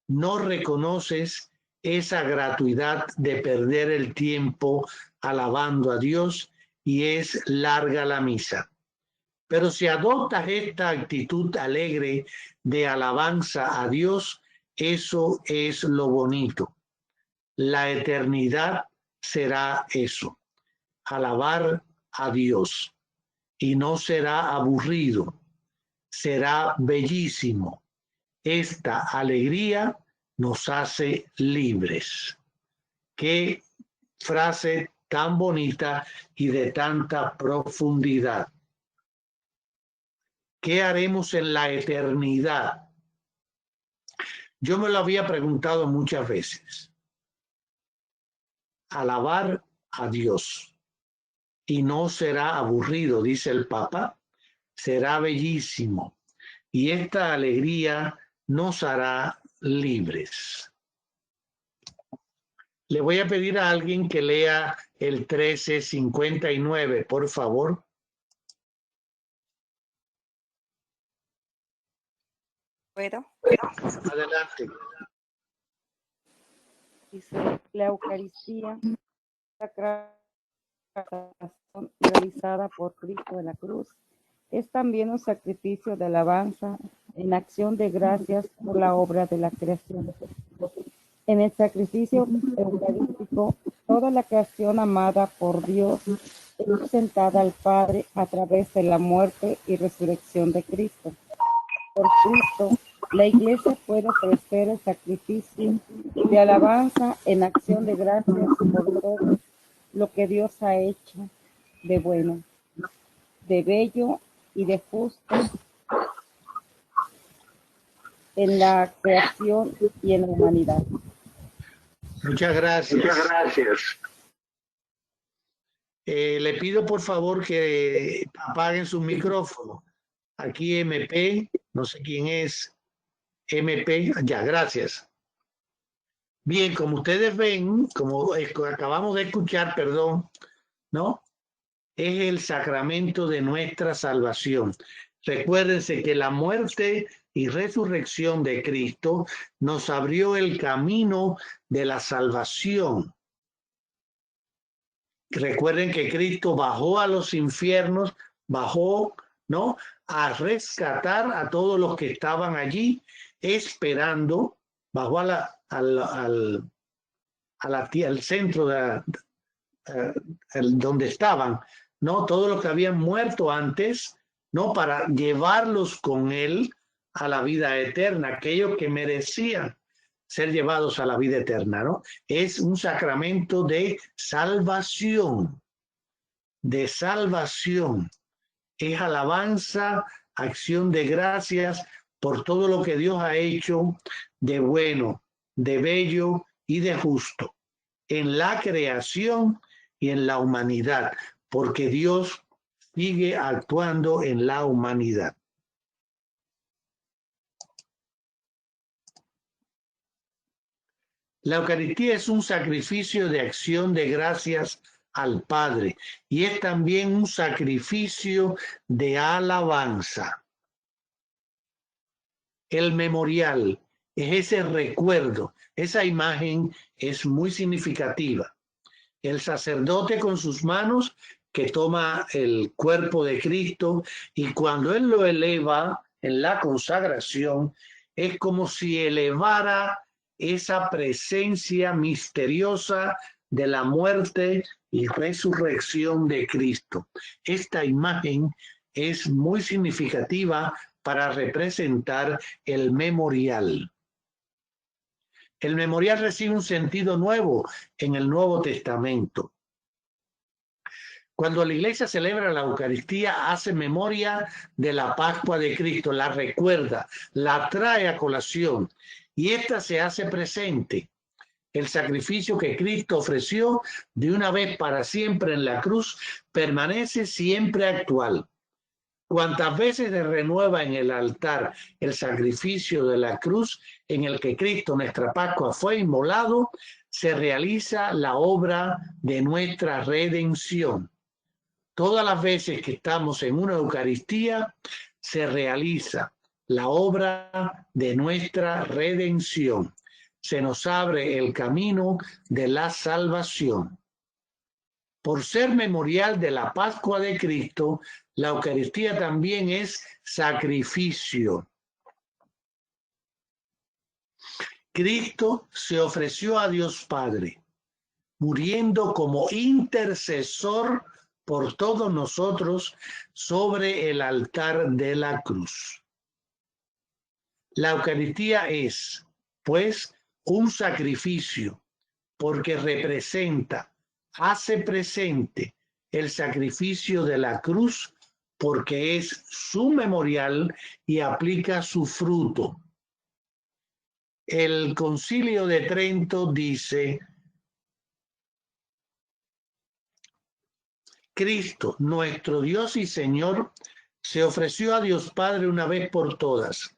Speaker 3: no reconoces esa gratuidad de perder el tiempo alabando a Dios y es larga la misa. Pero si adoptas esta actitud alegre de alabanza a Dios, eso es lo bonito. La eternidad será eso, alabar a Dios. y no será aburrido, será bellísimo. Esta alegría nos hace libres. Qué frase tan bonita y de tanta profundidad. ¿Qué haremos en la eternidad? Yo me lo había preguntado muchas veces. Alabar a Dios. Y no será aburrido, dice el Papa, será bellísimo. Y esta alegría nos hará libres. Le voy a pedir a alguien que lea el 1359, por favor.
Speaker 4: ¿Puedo?
Speaker 3: Adelante.
Speaker 4: Dice, la Eucaristía sacra realizada por Cristo en la cruz es también un sacrificio de alabanza en acción de gracias por la obra de la creación. En el sacrificio eucarístico, toda la creación amada por Dios es presentada al Padre a través de la muerte y resurrección de Cristo. Por Cristo, la Iglesia puede ofrecer el sacrificio de alabanza en acción de gracias por todo lo que Dios ha hecho de bueno, de bello y de justo en la creación y en la humanidad.
Speaker 3: Muchas gracias. Muchas gracias. Le pido por favor que apaguen su micrófono. Aquí MP, no sé quién es. MP, ya, gracias. Bien, como ustedes ven, como acabamos de escuchar, perdón, ¿no? Es el sacramento de nuestra salvación. Recuérdense que la muerte y resurrección de Cristo nos abrió el camino de la salvación. Recuerden que Cristo bajó a los infiernos, bajó, ¿no?, a rescatar a todos los que estaban allí esperando, bajó al centro donde estaban, ¿no?, todos los que habían muerto antes, ¿no?, para llevarlos con él a la vida eterna, aquellos que merecían ser llevados a la vida eterna, ¿no? Es un sacramento de salvación, de salvación. Es alabanza, acción de gracias por todo lo que Dios ha hecho de bueno, de bello y de justo en la creación y en la humanidad, porque Dios sigue actuando en la humanidad. La Eucaristía es un sacrificio de acción de gracias al Padre y es también un sacrificio de alabanza. El memorial es ese recuerdo, esa imagen es muy significativa. El sacerdote con sus manos que toma el cuerpo de Cristo y cuando él lo eleva en la consagración, es como si elevara esa presencia misteriosa de la muerte y resurrección de Cristo. Esta imagen es muy significativa para representar el memorial. El memorial recibe un sentido nuevo en el Nuevo Testamento. Cuando la Iglesia celebra la Eucaristía, hace memoria de la Pascua de Cristo, la recuerda, la trae a colación y esta se hace presente. El sacrificio que Cristo ofreció de una vez para siempre en la cruz permanece siempre actual. Cuantas veces se renueva en el altar el sacrificio de la cruz en el que Cristo, nuestra Pascua, fue inmolado, se realiza la obra de nuestra redención. Todas las veces que estamos en una Eucaristía, se realiza la obra de nuestra redención. Se nos abre el camino de la salvación. Por ser memorial de la Pascua de Cristo, la Eucaristía también es sacrificio. Cristo se ofreció a Dios Padre, muriendo como intercesor por todos nosotros sobre el altar de la cruz. La Eucaristía es, pues, un sacrificio, porque representa, hace presente el sacrificio de la cruz, porque es su memorial y aplica su fruto. El Concilio de Trento dice: Cristo, nuestro Dios y Señor, se ofreció a Dios Padre una vez por todas,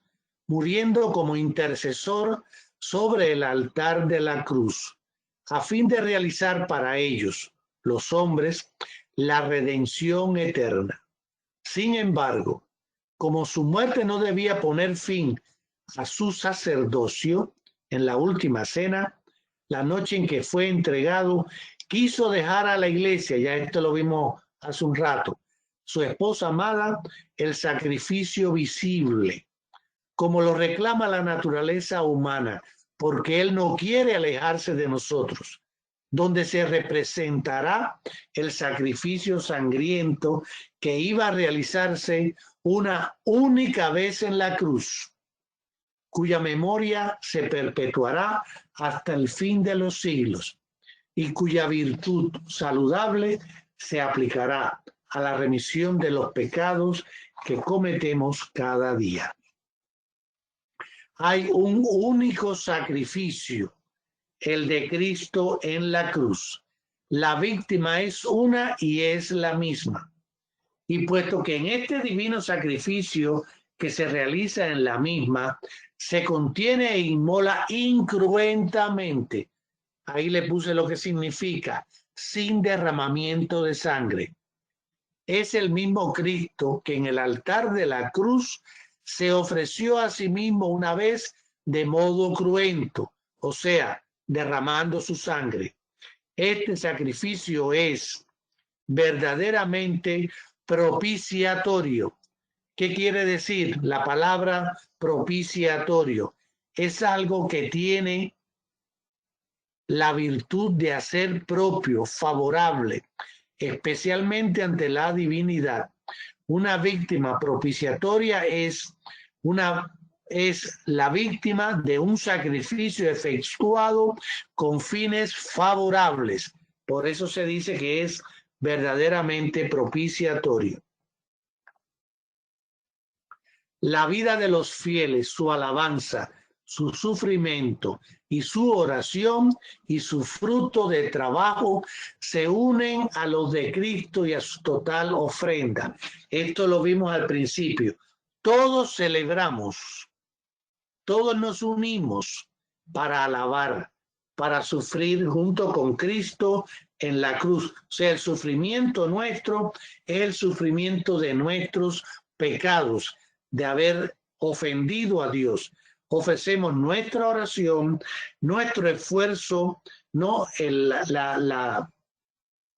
Speaker 3: muriendo como intercesor sobre el altar de la cruz, a fin de realizar para ellos, los hombres, la redención eterna. Sin embargo, como su muerte no debía poner fin a su sacerdocio, en la última cena, la noche en que fue entregado, quiso dejar a la iglesia, ya esto lo vimos hace un rato, su esposa amada, el sacrificio visible, como lo reclama la naturaleza humana, porque Él no quiere alejarse de nosotros, donde se representará el sacrificio sangriento que iba a realizarse una única vez en la cruz, cuya memoria se perpetuará hasta el fin de los siglos y cuya virtud saludable se aplicará a la remisión de los pecados que cometemos cada día. Hay un único sacrificio, el de Cristo en la cruz. La víctima es una y es la misma. Y puesto que en este divino sacrificio que se realiza en la misma, se contiene e inmola incruentamente. Ahí le puse lo que significa, sin derramamiento de sangre. Es el mismo Cristo que en el altar de la cruz se ofreció a sí mismo una vez de modo cruento, o sea, derramando su sangre. Este sacrificio es verdaderamente propiciatorio. ¿Qué quiere decir la palabra propiciatorio? Es algo que tiene la virtud de hacer propio, favorable, especialmente ante la divinidad. Una víctima propiciatoria es la víctima de un sacrificio efectuado con fines favorables. Por eso se dice que es verdaderamente propiciatorio. La vida de los fieles, su alabanza, su sufrimiento y su oración y su fruto de trabajo se unen a los de Cristo y a su total ofrenda. Esto lo vimos al principio. Todos celebramos, todos nos unimos para alabar, para sufrir junto con Cristo en la cruz. O sea, el sufrimiento nuestro es el sufrimiento de nuestros pecados, de haber ofendido a Dios. Ofrecemos nuestra oración, nuestro esfuerzo, no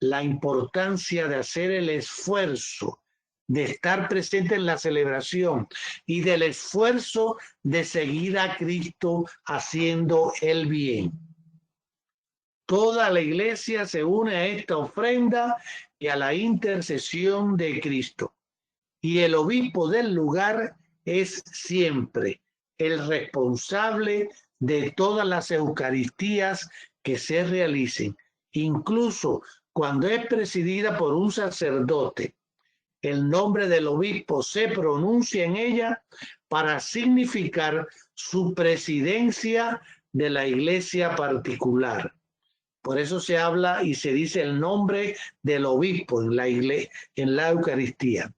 Speaker 3: la importancia de hacer el esfuerzo, de estar presente en la celebración y del esfuerzo de seguir a Cristo haciendo el bien. Toda la iglesia se une a esta ofrenda y a la intercesión de Cristo. Y el obispo del lugar es siempre el responsable de todas las Eucaristías que se realicen, incluso cuando es presidida por un sacerdote. El nombre del obispo se pronuncia en ella para significar su presidencia de la iglesia particular. Por eso se habla y se dice el nombre del obispo en la Eucaristía.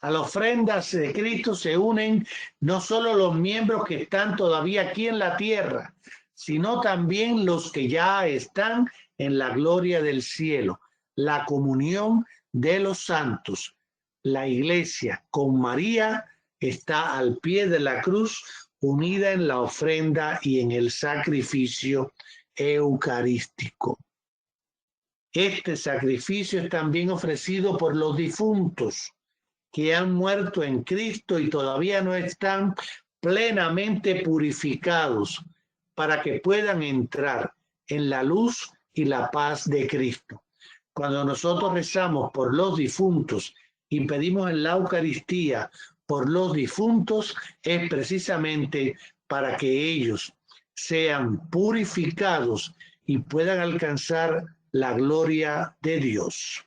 Speaker 3: A las ofrendas de Cristo se unen no solo los miembros que están todavía aquí en la tierra, sino también los que ya están en la gloria del cielo, la comunión de los santos. La iglesia con María está al pie de la cruz, unida en la ofrenda y en el sacrificio eucarístico. Este sacrificio es también ofrecido por los difuntos que han muerto en Cristo y todavía no están plenamente purificados, para que puedan entrar en la luz y la paz de Cristo. Cuando nosotros rezamos por los difuntos y pedimos en la Eucaristía por los difuntos, es precisamente para que ellos sean purificados y puedan alcanzar la gloria de Dios.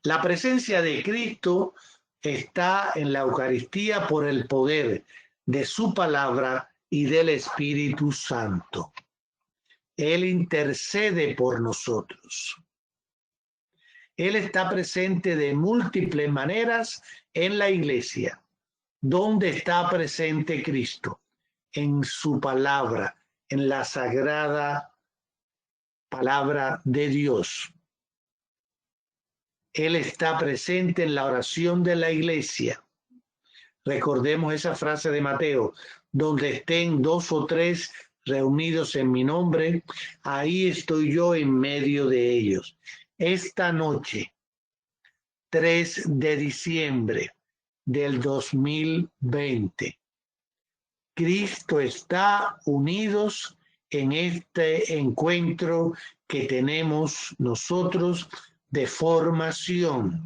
Speaker 3: La presencia de Cristo está en la Eucaristía por el poder de su palabra y del Espíritu Santo. Él intercede por nosotros. Él está presente de múltiples maneras en la iglesia. ¿Dónde está presente Cristo? En su palabra, en la sagrada palabra de Dios. Él está presente en la oración de la iglesia. Recordemos esa frase de Mateo, donde estén 2 o 3 reunidos en mi nombre, ahí estoy yo en medio de ellos. Esta noche, 3 de diciembre del 2020, Cristo está unidos en este encuentro que tenemos nosotros de formación,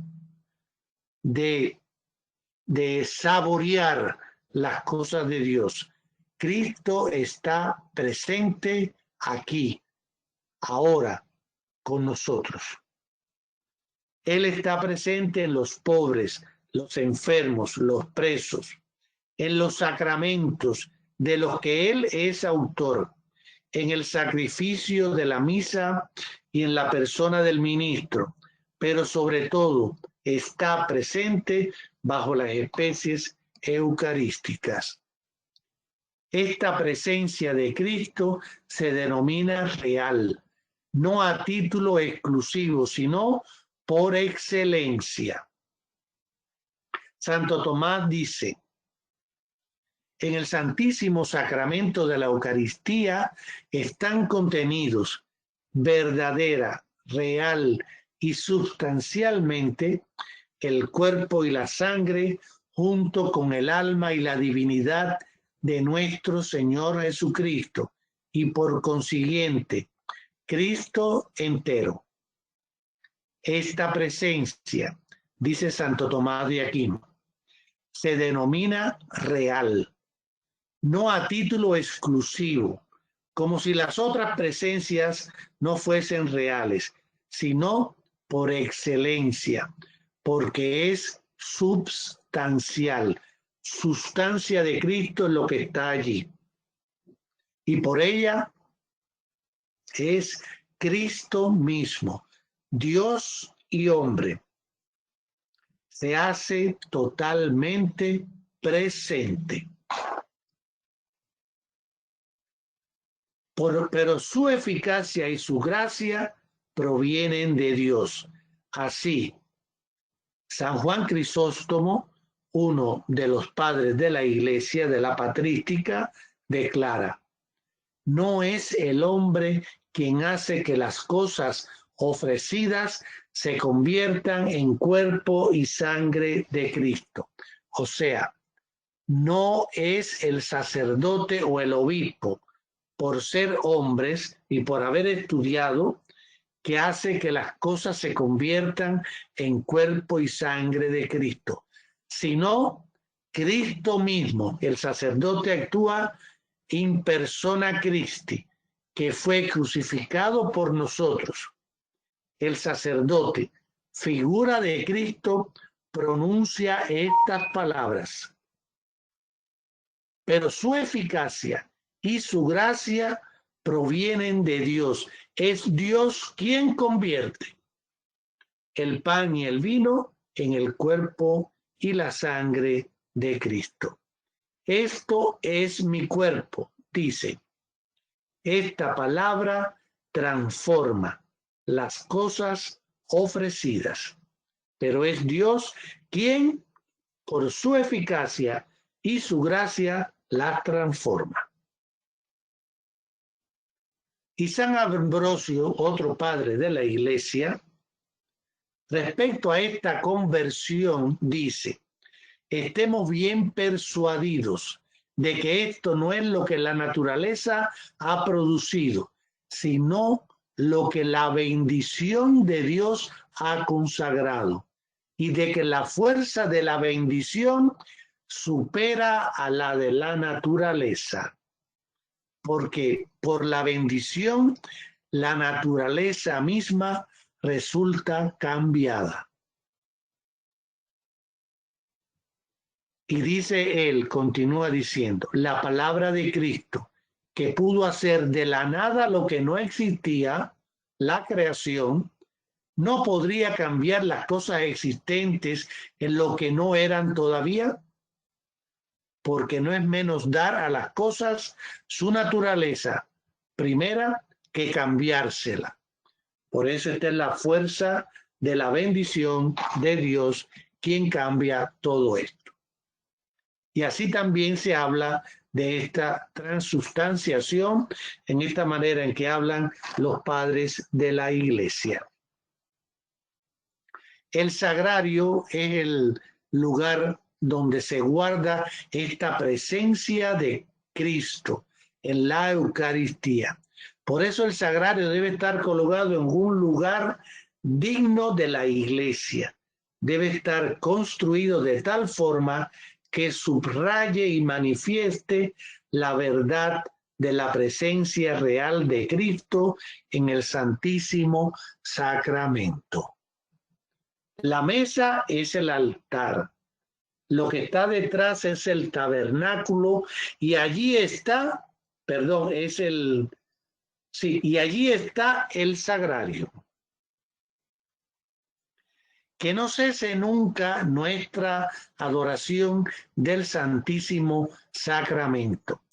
Speaker 3: de saborear las cosas de Dios. Cristo está presente aquí, ahora, con nosotros. Él está presente en los pobres, los enfermos, los presos, en los sacramentos de los que Él es autor, en el sacrificio de la misa y en la persona del ministro, pero sobre todo está presente bajo las especies eucarísticas. Esta presencia de Cristo se denomina real, no a título exclusivo, sino por excelencia. Santo Tomás dice, en el Santísimo Sacramento de la Eucaristía están contenidos verdadera, real y sustancialmente el cuerpo y la sangre junto con el alma y la divinidad de nuestro Señor Jesucristo y por consiguiente Cristo entero. Esta presencia, dice Santo Tomás de Aquino, se denomina real, no a título exclusivo, como si las otras presencias no fuesen reales, sino por excelencia, porque es substancial, sustancia de Cristo es lo que está allí. Y por ella es Cristo mismo, Dios y hombre. Se hace totalmente presente. Pero su eficacia y su gracia provienen de Dios. Así, San Juan Crisóstomo, uno de los padres de la Iglesia, de la patrística, declara: no es el hombre quien hace que las cosas ofrecidas se conviertan en cuerpo y sangre de Cristo. O sea, no es el sacerdote o el obispo, por ser hombres y por haber estudiado, que hace que las cosas se conviertan en cuerpo y sangre de Cristo, sino Cristo mismo. El sacerdote actúa in persona Christi, que fue crucificado por nosotros. El sacerdote, figura de Cristo, pronuncia estas palabras. Pero su eficacia y su gracia provienen de Dios. Es Dios quien convierte el pan y el vino en el cuerpo y la sangre de Cristo. Esto es mi cuerpo, dice. Esta palabra transforma las cosas ofrecidas, pero es Dios quien, por su eficacia y su gracia, las transforma. Y San Ambrosio, otro padre de la Iglesia, respecto a esta conversión, dice: estemos bien persuadidos de que esto no es lo que la naturaleza ha producido, sino lo que la bendición de Dios ha consagrado, y de que la fuerza de la bendición supera a la de la naturaleza, porque por la bendición la naturaleza misma resulta cambiada. Y dice él, continúa diciendo, la palabra de Cristo, que pudo hacer de la nada lo que no existía, la creación, ¿no podría cambiar las cosas existentes en lo que no eran todavía? Porque no es menos dar a las cosas su naturaleza primera que cambiársela. Por eso esta es la fuerza de la bendición de Dios, quien cambia todo esto. Y así también se habla de esta transubstanciación en esta manera en que hablan los padres de la iglesia. El sagrario es el lugar donde se guarda esta presencia de Cristo en la Eucaristía. Por eso el sagrario debe estar colocado en un lugar digno de la iglesia. Debe estar construido de tal forma que subraye y manifieste la verdad de la presencia real de Cristo en el Santísimo Sacramento. La mesa es el altar. Lo que está detrás es el tabernáculo y allí está, y allí está el sagrario. Que no cese nunca nuestra adoración del Santísimo Sacramento.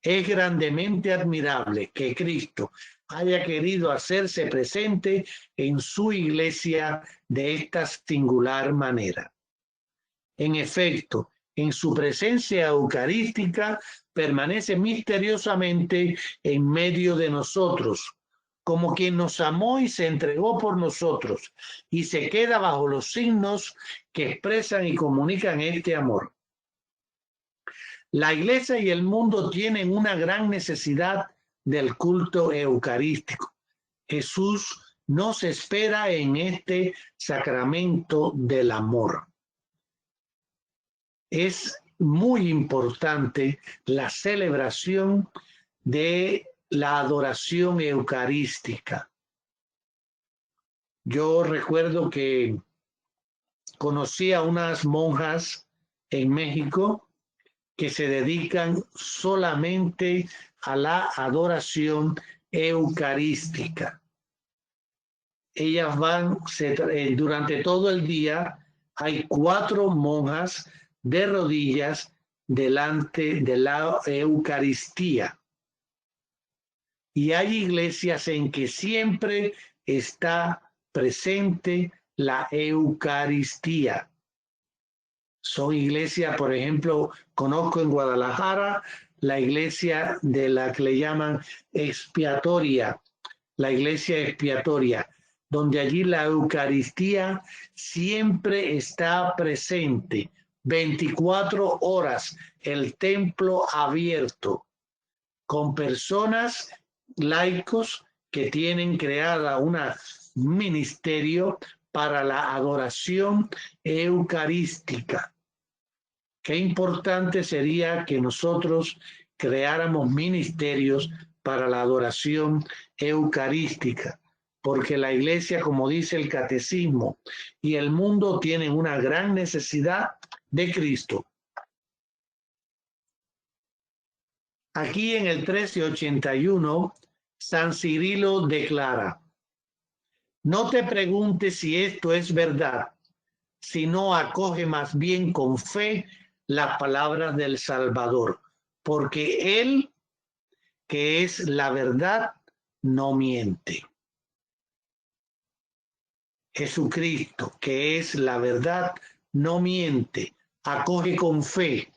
Speaker 3: Es grandemente admirable que Cristo haya querido hacerse presente en su iglesia de esta singular manera. En efecto, en su presencia eucarística permanece misteriosamente en medio de nosotros, como quien nos amó y se entregó por nosotros, y se queda bajo los signos que expresan y comunican este amor. La iglesia y el mundo tienen una gran necesidad del culto eucarístico. Jesús nos espera en este sacramento del amor. Es muy importante la celebración de la adoración eucarística. Yo recuerdo que conocí a unas monjas en México que se dedican solamente a la adoración eucarística. Ellas van, durante todo el día, hay 4 monjas de rodillas delante de la Eucaristía. Y hay iglesias en que siempre está presente la Eucaristía. Son iglesias, por ejemplo, conozco en Guadalajara la iglesia de la que le llaman expiatoria, la iglesia expiatoria, donde allí la Eucaristía siempre está presente, 24 horas, el templo abierto, con personas, laicos, que tienen creada un ministerio para la adoración eucarística. Qué importante sería que nosotros creáramos ministerios para la adoración eucarística, porque la iglesia, como dice el catecismo, y el mundo tienen una gran necesidad de Cristo. Aquí en el 1381, San Cirilo declara: no te preguntes si esto es verdad, sino acoge más bien con fe las palabras del Salvador, porque Él, que es la verdad, no miente. Jesucristo, que es la verdad, no miente. Acoge con fe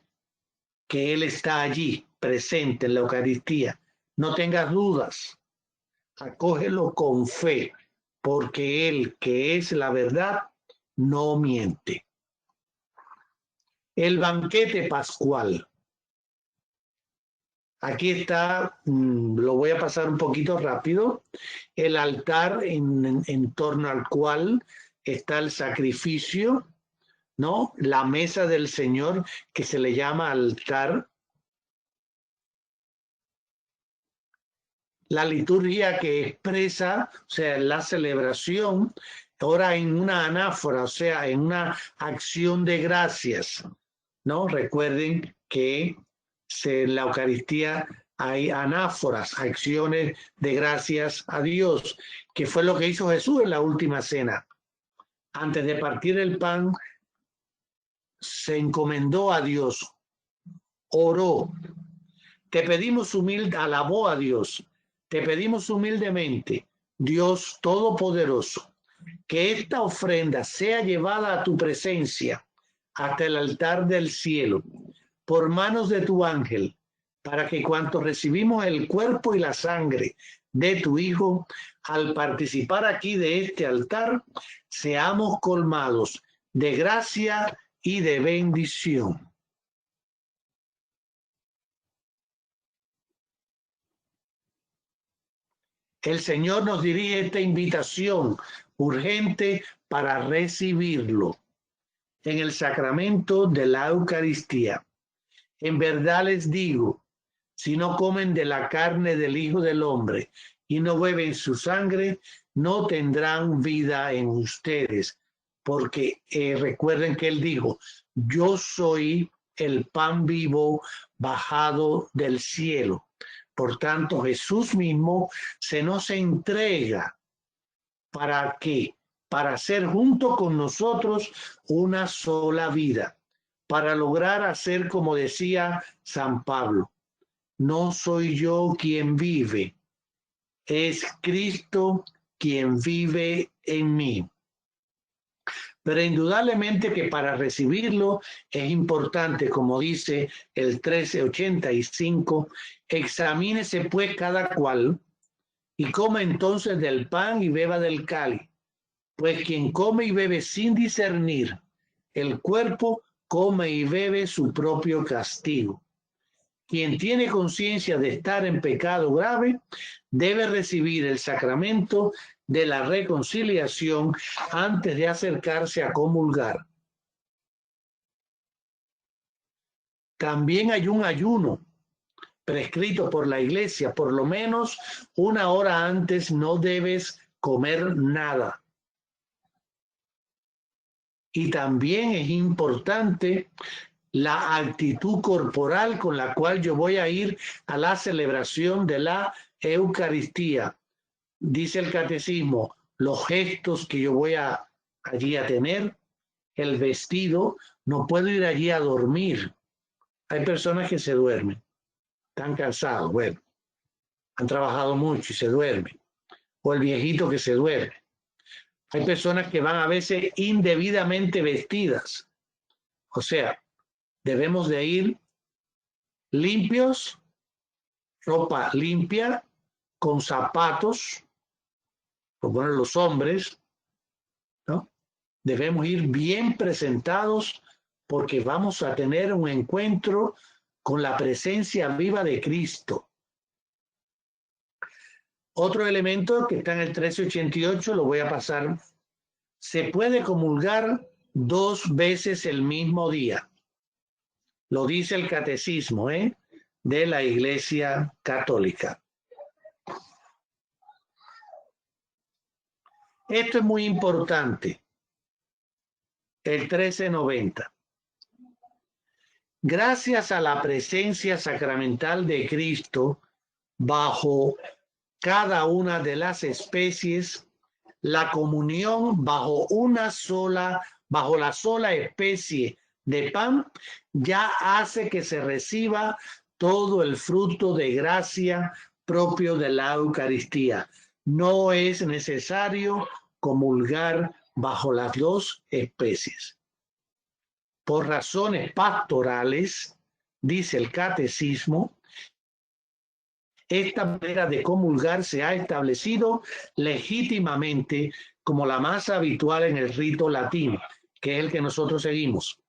Speaker 3: que Él está allí, presente en la Eucaristía. No tengas dudas. Acógelo con fe, porque Él, que es la verdad, no miente. El banquete pascual. Aquí está, lo voy a pasar un poquito rápido, el altar en torno al cual está el sacrificio, ¿no? La mesa del Señor, que se le llama altar. La liturgia que expresa, o sea, la celebración, ahora en una anáfora, o sea, en una acción de gracias, ¿no? Recuerden que en la Eucaristía hay anáforas, acciones de gracias a Dios, que fue lo que hizo Jesús en la última cena. Antes de partir el pan, se encomendó a Dios, oró. Te pedimos alabó a Dios. Te pedimos humildemente, Dios Todopoderoso, que esta ofrenda sea llevada a tu presencia hasta el altar del cielo por manos de tu ángel, para que cuanto recibimos el cuerpo y la sangre de tu Hijo, al participar aquí de este altar, seamos colmados de gracia y de bendición. El Señor nos dirige esta invitación urgente para recibirlo en el sacramento de la Eucaristía. En verdad les digo, si no comen de la carne del Hijo del Hombre y no beben su sangre, no tendrán vida en ustedes. Porque recuerden que Él dijo, yo soy el pan vivo bajado del cielo. Por tanto, Jesús mismo se nos entrega para que, para ser junto con nosotros una sola vida, para lograr hacer como decía San Pablo, no soy yo quien vive, es Cristo quien vive en mí. Pero indudablemente que para recibirlo es importante, como dice el 1385, examínese pues cada cual y coma entonces del pan y beba del cáliz. Pues quien come y bebe sin discernir el cuerpo, come y bebe su propio castigo. Quien tiene conciencia de estar en pecado grave debe recibir el sacramento de la reconciliación antes de acercarse a comulgar. También hay un ayuno prescrito por la Iglesia, por lo menos una hora antes no debes comer nada. Y también es importante la actitud corporal con la cual yo voy a ir a la celebración de la Eucaristía. Dice el catecismo, los gestos que yo voy allí a tener, el vestido, no puedo ir allí a dormir. Hay personas que se duermen, están cansados, bueno, han trabajado mucho y se duermen. O el viejito que se duerme. Hay personas que van a veces indebidamente vestidas. O sea, debemos de ir limpios, ropa limpia, con zapatos, como ponen los hombres, ¿no? Debemos ir bien presentados porque vamos a tener un encuentro con la presencia viva de Cristo. Otro elemento que está en el 1388, lo voy a pasar. Se puede comulgar 2 veces el mismo día. Lo dice el catecismo de la Iglesia Católica. Esto es muy importante. El 1390. Gracias a la presencia sacramental de Cristo bajo cada una de las especies, la comunión bajo la sola especie de pan ya hace que se reciba todo el fruto de gracia propio de la Eucaristía. No es necesario comulgar bajo las 2 especies. Por razones pastorales, dice el catecismo, esta manera de comulgar se ha establecido legítimamente como la más habitual en el rito latino, que es el que nosotros seguimos.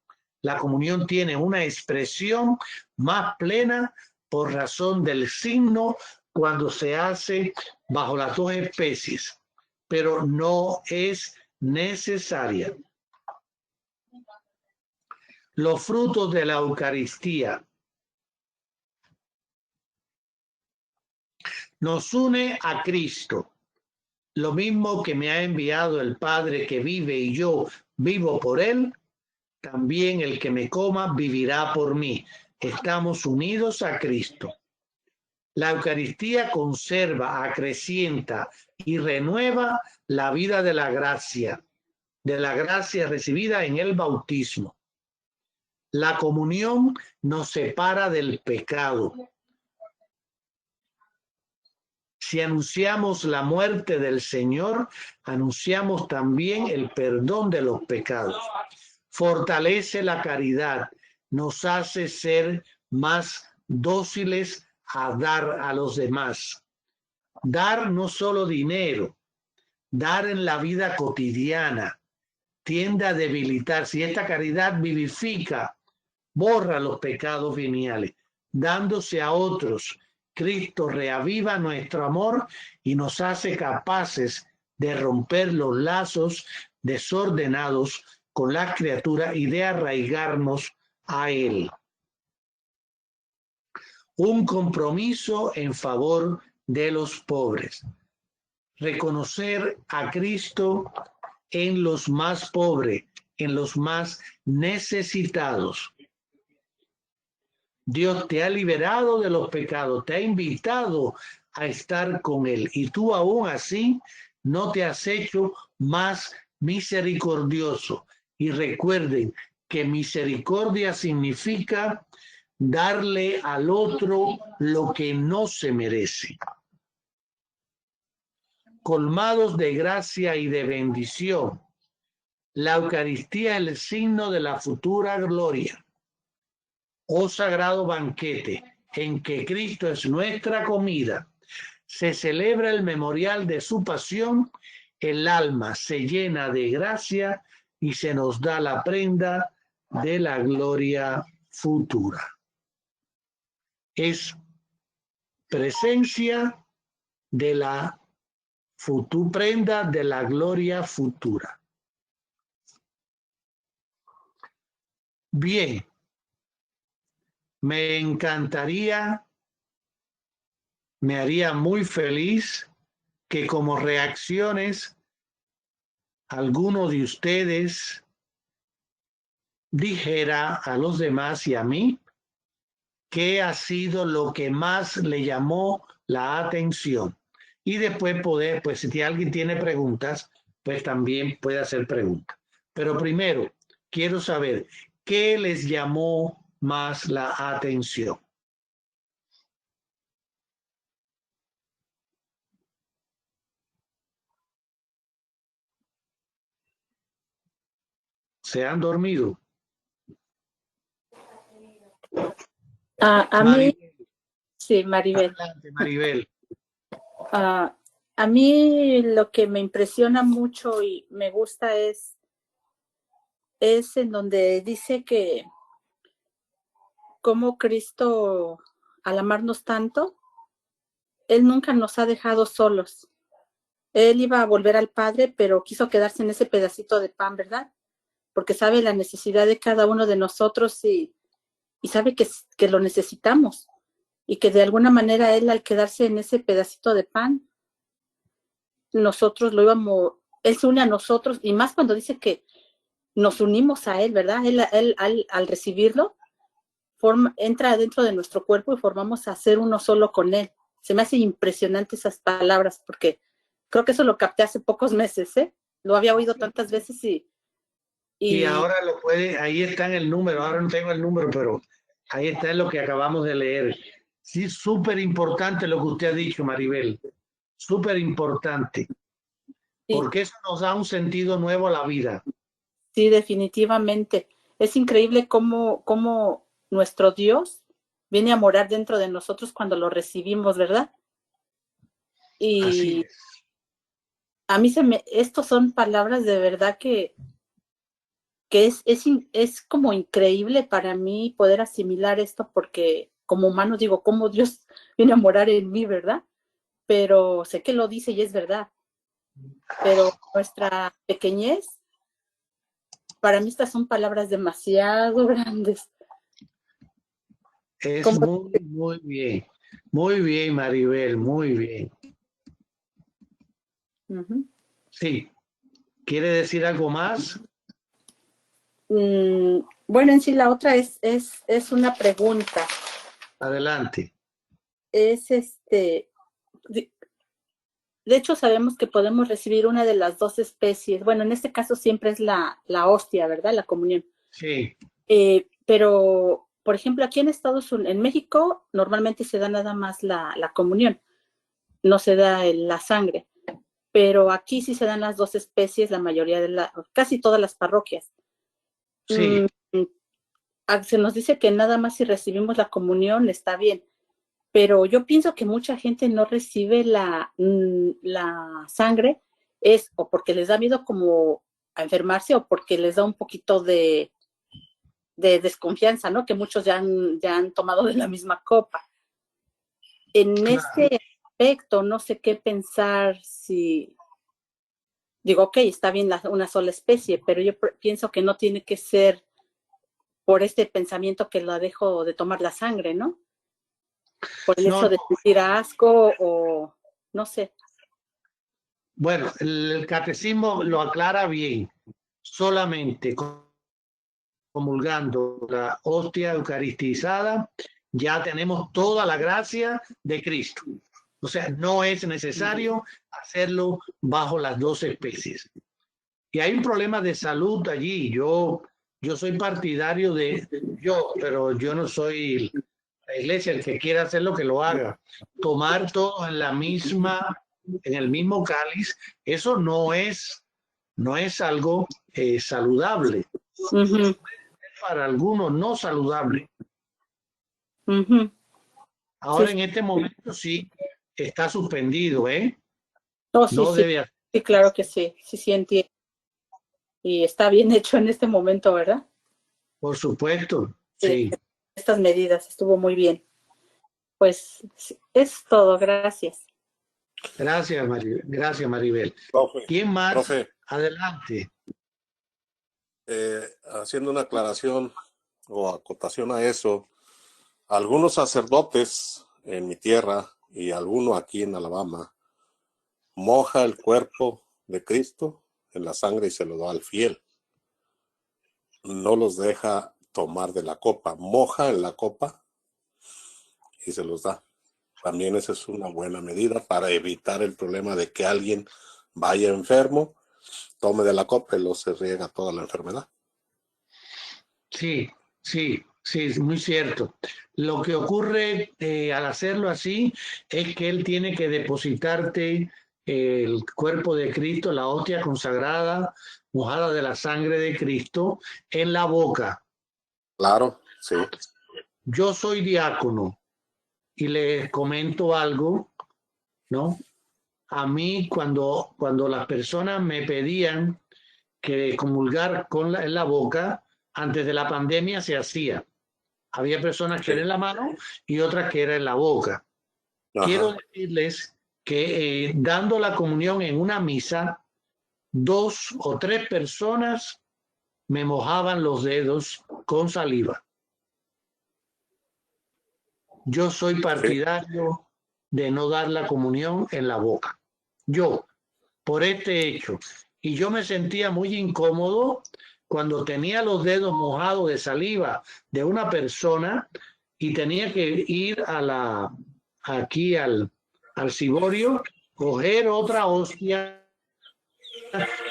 Speaker 3: La comunión tiene una expresión más plena por razón del signo cuando se hace bajo las dos especies, pero no es necesaria. Los frutos de la Eucaristía. Nos une a Cristo, lo mismo que me ha enviado el Padre que vive y yo vivo por él, también el que me coma vivirá por mí. Estamos unidos a Cristo. La Eucaristía conserva, acrecienta y renueva la vida de la gracia recibida en el bautismo. La comunión nos separa del pecado. Si anunciamos la muerte del Señor, anunciamos también el perdón de los pecados. Fortalece la caridad, nos hace ser más dóciles a dar a los demás. Dar no solo dinero, dar en la vida cotidiana tiende a debilitar. Si esta caridad vivifica, borra los pecados veniales, dándose a otros. Cristo reaviva nuestro amor y nos hace capaces de romper los lazos desordenados con las criaturas y de arraigarnos a Él. Un compromiso en favor de los pobres. Reconocer a Cristo en los más pobres, en los más necesitados. Dios te ha liberado de los pecados, te ha invitado a estar con Él y tú aún así no te has hecho más misericordioso. Y recuerden que misericordia significa darle al otro lo que no se merece. Colmados de gracia y de bendición, la Eucaristía es el signo de la futura gloria. Oh sagrado banquete, en que Cristo es nuestra comida, se celebra el memorial de su pasión, el alma se llena de gracia y se nos da la prenda de la gloria futura. Es presencia de la prenda de la gloria futura. Bien. Me encantaría, me haría muy feliz que como reacciones alguno de ustedes dijera a los demás y a mí qué ha sido lo que más le llamó la atención. Y después poder, pues si alguien tiene preguntas, pues también puede hacer preguntas. Pero primero, quiero saber qué les llamó más la atención. ¿Se han dormido?
Speaker 5: A mí, sí, Maribel.
Speaker 3: Adelante, Maribel.
Speaker 5: A mí lo que me impresiona mucho y me gusta es en donde dice que como Cristo, al amarnos tanto, Él nunca nos ha dejado solos. Él iba a volver al Padre, pero quiso quedarse en ese pedacito de pan, ¿verdad? Porque sabe la necesidad de cada uno de nosotros y sabe que lo necesitamos. Y que de alguna manera Él, al quedarse en ese pedacito de pan, nosotros Él se une a nosotros, y más cuando dice que nos unimos a Él, ¿verdad? Él al recibirlo, entra dentro de nuestro cuerpo y formamos a ser uno solo con Él. Se me hace impresionante esas palabras, porque creo que eso lo capté hace pocos meses, ¿eh? Lo había oído tantas veces
Speaker 3: y ahora lo puede, ahí está en el número, ahora no tengo el número, pero ahí está en lo que acabamos de leer. Sí, súper importante lo que usted ha dicho, Maribel, súper importante, porque eso nos da un sentido nuevo a la vida.
Speaker 5: Sí, definitivamente. Es increíble cómo nuestro Dios viene a morar dentro de nosotros cuando lo recibimos, ¿verdad? Y
Speaker 3: así es.
Speaker 5: A mí estos son palabras de verdad que es como increíble para mí poder asimilar esto, porque como humano digo, ¿cómo Dios viene a morar en mí, verdad? Pero sé que lo dice y es verdad. Pero nuestra pequeñez, para mí estas son palabras demasiado grandes.
Speaker 3: Es
Speaker 5: Como,
Speaker 3: muy bien. Muy bien, Maribel, muy bien. Sí. ¿Quiere decir algo más?
Speaker 5: Bueno, en sí la otra es una pregunta.
Speaker 3: Adelante.
Speaker 5: Es de hecho sabemos que podemos recibir una de las dos especies. Bueno, en este caso siempre es la hostia, ¿verdad? La comunión.
Speaker 3: Sí.
Speaker 5: Pero, por ejemplo, aquí en Estados Unidos, en México, normalmente se da nada más la comunión, no se da la sangre. Pero aquí sí se dan las dos especies, la mayoría de casi todas las parroquias.
Speaker 3: Sí.
Speaker 5: Se nos dice que nada más si recibimos la comunión está bien, pero yo pienso que mucha gente no recibe la sangre, es o porque les da miedo como a enfermarse o porque les da un poquito de desconfianza, ¿no? Que muchos ya han tomado de la misma copa. En este aspecto, no sé qué pensar si... Digo, ok, está bien una sola especie, pero yo pienso que no tiene que ser por este pensamiento que la dejo de tomar la sangre, ¿no? Por el hecho de sentir asco o no sé.
Speaker 3: Bueno, el catecismo lo aclara bien. Solamente comulgando la hostia eucaristizada, ya tenemos toda la gracia de Cristo. O sea, no es necesario hacerlo bajo las dos especies. Y hay un problema de salud allí. Yo soy partidario pero yo no soy la iglesia. El que quiera hacerlo, que lo haga. Tomar todo en el mismo cáliz, eso no es algo saludable. Para algunos no saludable. Ahora en este momento sí está suspendido, ¿eh?
Speaker 5: No, sí,
Speaker 3: No
Speaker 5: sí,
Speaker 3: debe hacer.
Speaker 5: sí, claro que sí, sí entiendo. Y está bien hecho en este momento, ¿verdad?
Speaker 3: Por supuesto, sí.
Speaker 5: Estas medidas estuvo muy bien. Pues es todo, gracias.
Speaker 3: Gracias, Maribel.
Speaker 6: Profe,
Speaker 3: ¿Quién más?
Speaker 6: profe,
Speaker 3: Adelante.
Speaker 6: haciendo una aclaración o acotación a eso, algunos sacerdotes en mi tierra y alguno aquí en Alabama moja el cuerpo de Cristo en la sangre y se lo da al fiel. No los deja tomar de la copa, moja en la copa y se los da. También esa es una buena medida para evitar el problema de que alguien vaya enfermo, tome de la copa y luego se riega toda la enfermedad.
Speaker 3: Sí, es muy cierto. Lo que ocurre al hacerlo así es que él tiene que depositarte el cuerpo de Cristo, la hostia consagrada, mojada de la sangre de Cristo, en la boca.
Speaker 6: Claro, sí.
Speaker 3: Yo soy diácono y les comento algo, ¿no? A mí cuando las personas me pedían que comulgar en la boca, antes de la pandemia se hacía. Había personas que
Speaker 6: Sí.
Speaker 3: era en la mano y otras que era en la boca.
Speaker 6: Ajá.
Speaker 3: Quiero decirles que dando la comunión en una misa, 2 o 3 personas me mojaban los dedos con saliva. Yo soy partidario de no dar la comunión en la boca. Yo, por este hecho. Y yo me sentía muy incómodo cuando tenía los dedos mojados de saliva de una persona y tenía que ir aquí al ciborio, coger otra hostia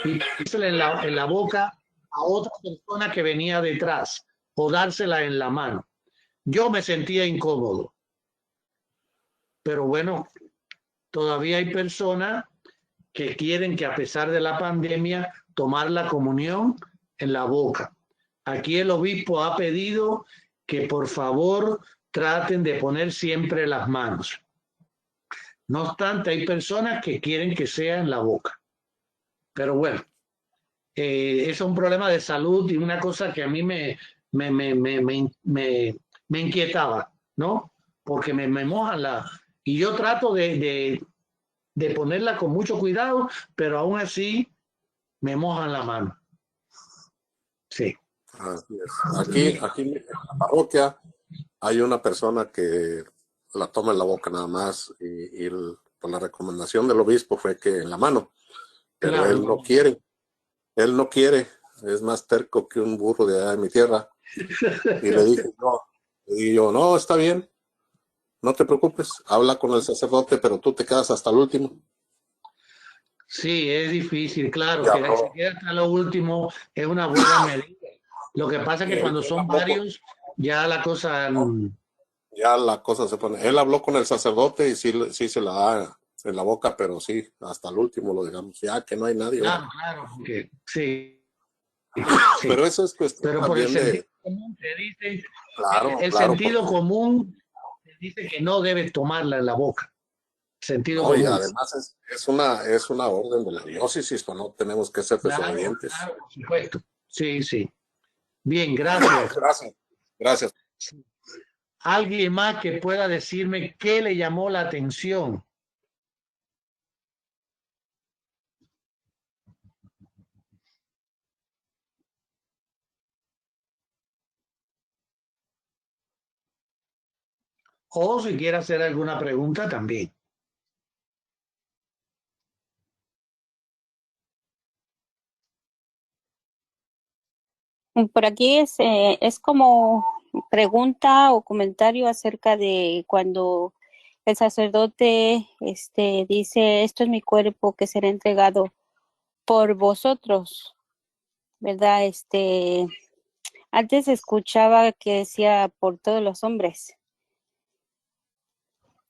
Speaker 3: y dársela en la boca a otra persona que venía detrás o dársela en la mano. Yo me sentía incómodo. Pero bueno, todavía hay personas que quieren que a pesar de la pandemia tomar la comunión en la boca. Aquí el obispo ha pedido que por favor traten de poner siempre las manos. No obstante, hay personas que quieren que sea en la boca. Pero bueno, es un problema de salud y una cosa que a mí me inquietaba. ¿no? Porque me mojan y yo trato de ponerla con mucho cuidado, pero aún así me mojan la mano. Sí.
Speaker 6: Así es. Aquí en la parroquia hay una persona que la toma en la boca nada más y pues la recomendación del obispo fue que en la mano, pero
Speaker 3: Claro.
Speaker 6: él no quiere, es más terco que un burro de allá de mi tierra. Y le dije, no, no, está bien, no te preocupes, habla con el sacerdote, pero tú te quedas hasta el último.
Speaker 3: Sí, es difícil, claro,
Speaker 6: Ya
Speaker 3: que
Speaker 6: habló,
Speaker 3: se quede hasta lo último es una buena medida. Lo que pasa es que cuando
Speaker 6: él
Speaker 3: son
Speaker 6: habló
Speaker 3: varios, ya la cosa...
Speaker 6: ya la cosa se pone. Él habló con el sacerdote y sí se la da en la boca, pero sí, hasta el último lo digamos, ya que no hay nadie.
Speaker 3: Claro, claro, porque sí, sí.
Speaker 6: Pero eso es cuestión
Speaker 3: Pero por el
Speaker 6: también
Speaker 3: sentido
Speaker 6: de,
Speaker 3: común te dice,
Speaker 6: claro,
Speaker 3: el
Speaker 6: claro,
Speaker 3: sentido común te dice que no debes tomarla en la boca. Sentido
Speaker 6: no, y
Speaker 3: común.
Speaker 6: además es una orden de la diócesis, pues no tenemos que ser
Speaker 3: Claro,
Speaker 6: desobedientes.
Speaker 3: claro, por supuesto. Sí, sí. Bien, gracias.
Speaker 6: Gracias, gracias.
Speaker 3: ¿Alguien más que pueda decirme qué le llamó la atención? O si quiere hacer alguna pregunta también.
Speaker 2: Por aquí es como pregunta o comentario acerca de cuando el sacerdote dice, esto es mi cuerpo que será entregado por vosotros, ¿verdad? Antes escuchaba que decía por todos los hombres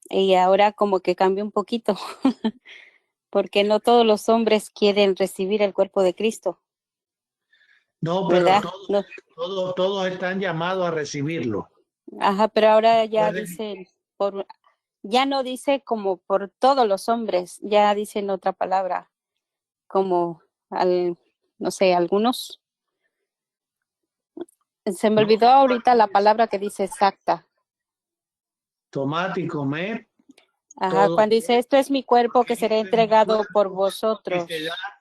Speaker 2: y ahora como que cambió un poquito, porque no todos los hombres quieren recibir el cuerpo de Cristo,
Speaker 3: No, pero
Speaker 2: ¿verdad? No.
Speaker 3: todos están llamados a recibirlo.
Speaker 2: Ajá, pero ahora ya
Speaker 3: Pueden-
Speaker 2: dicen ya no dice como por todos los hombres, ya dicen otra palabra, como no sé, algunos. Se me
Speaker 3: No,
Speaker 2: olvidó ahorita la palabra que dice exacta.
Speaker 3: tomad y comed
Speaker 2: Ajá,
Speaker 3: todo
Speaker 2: cuando dice esto es mi cuerpo que será
Speaker 3: esto es mi
Speaker 2: entregado por
Speaker 3: cuerpo
Speaker 2: vosotros,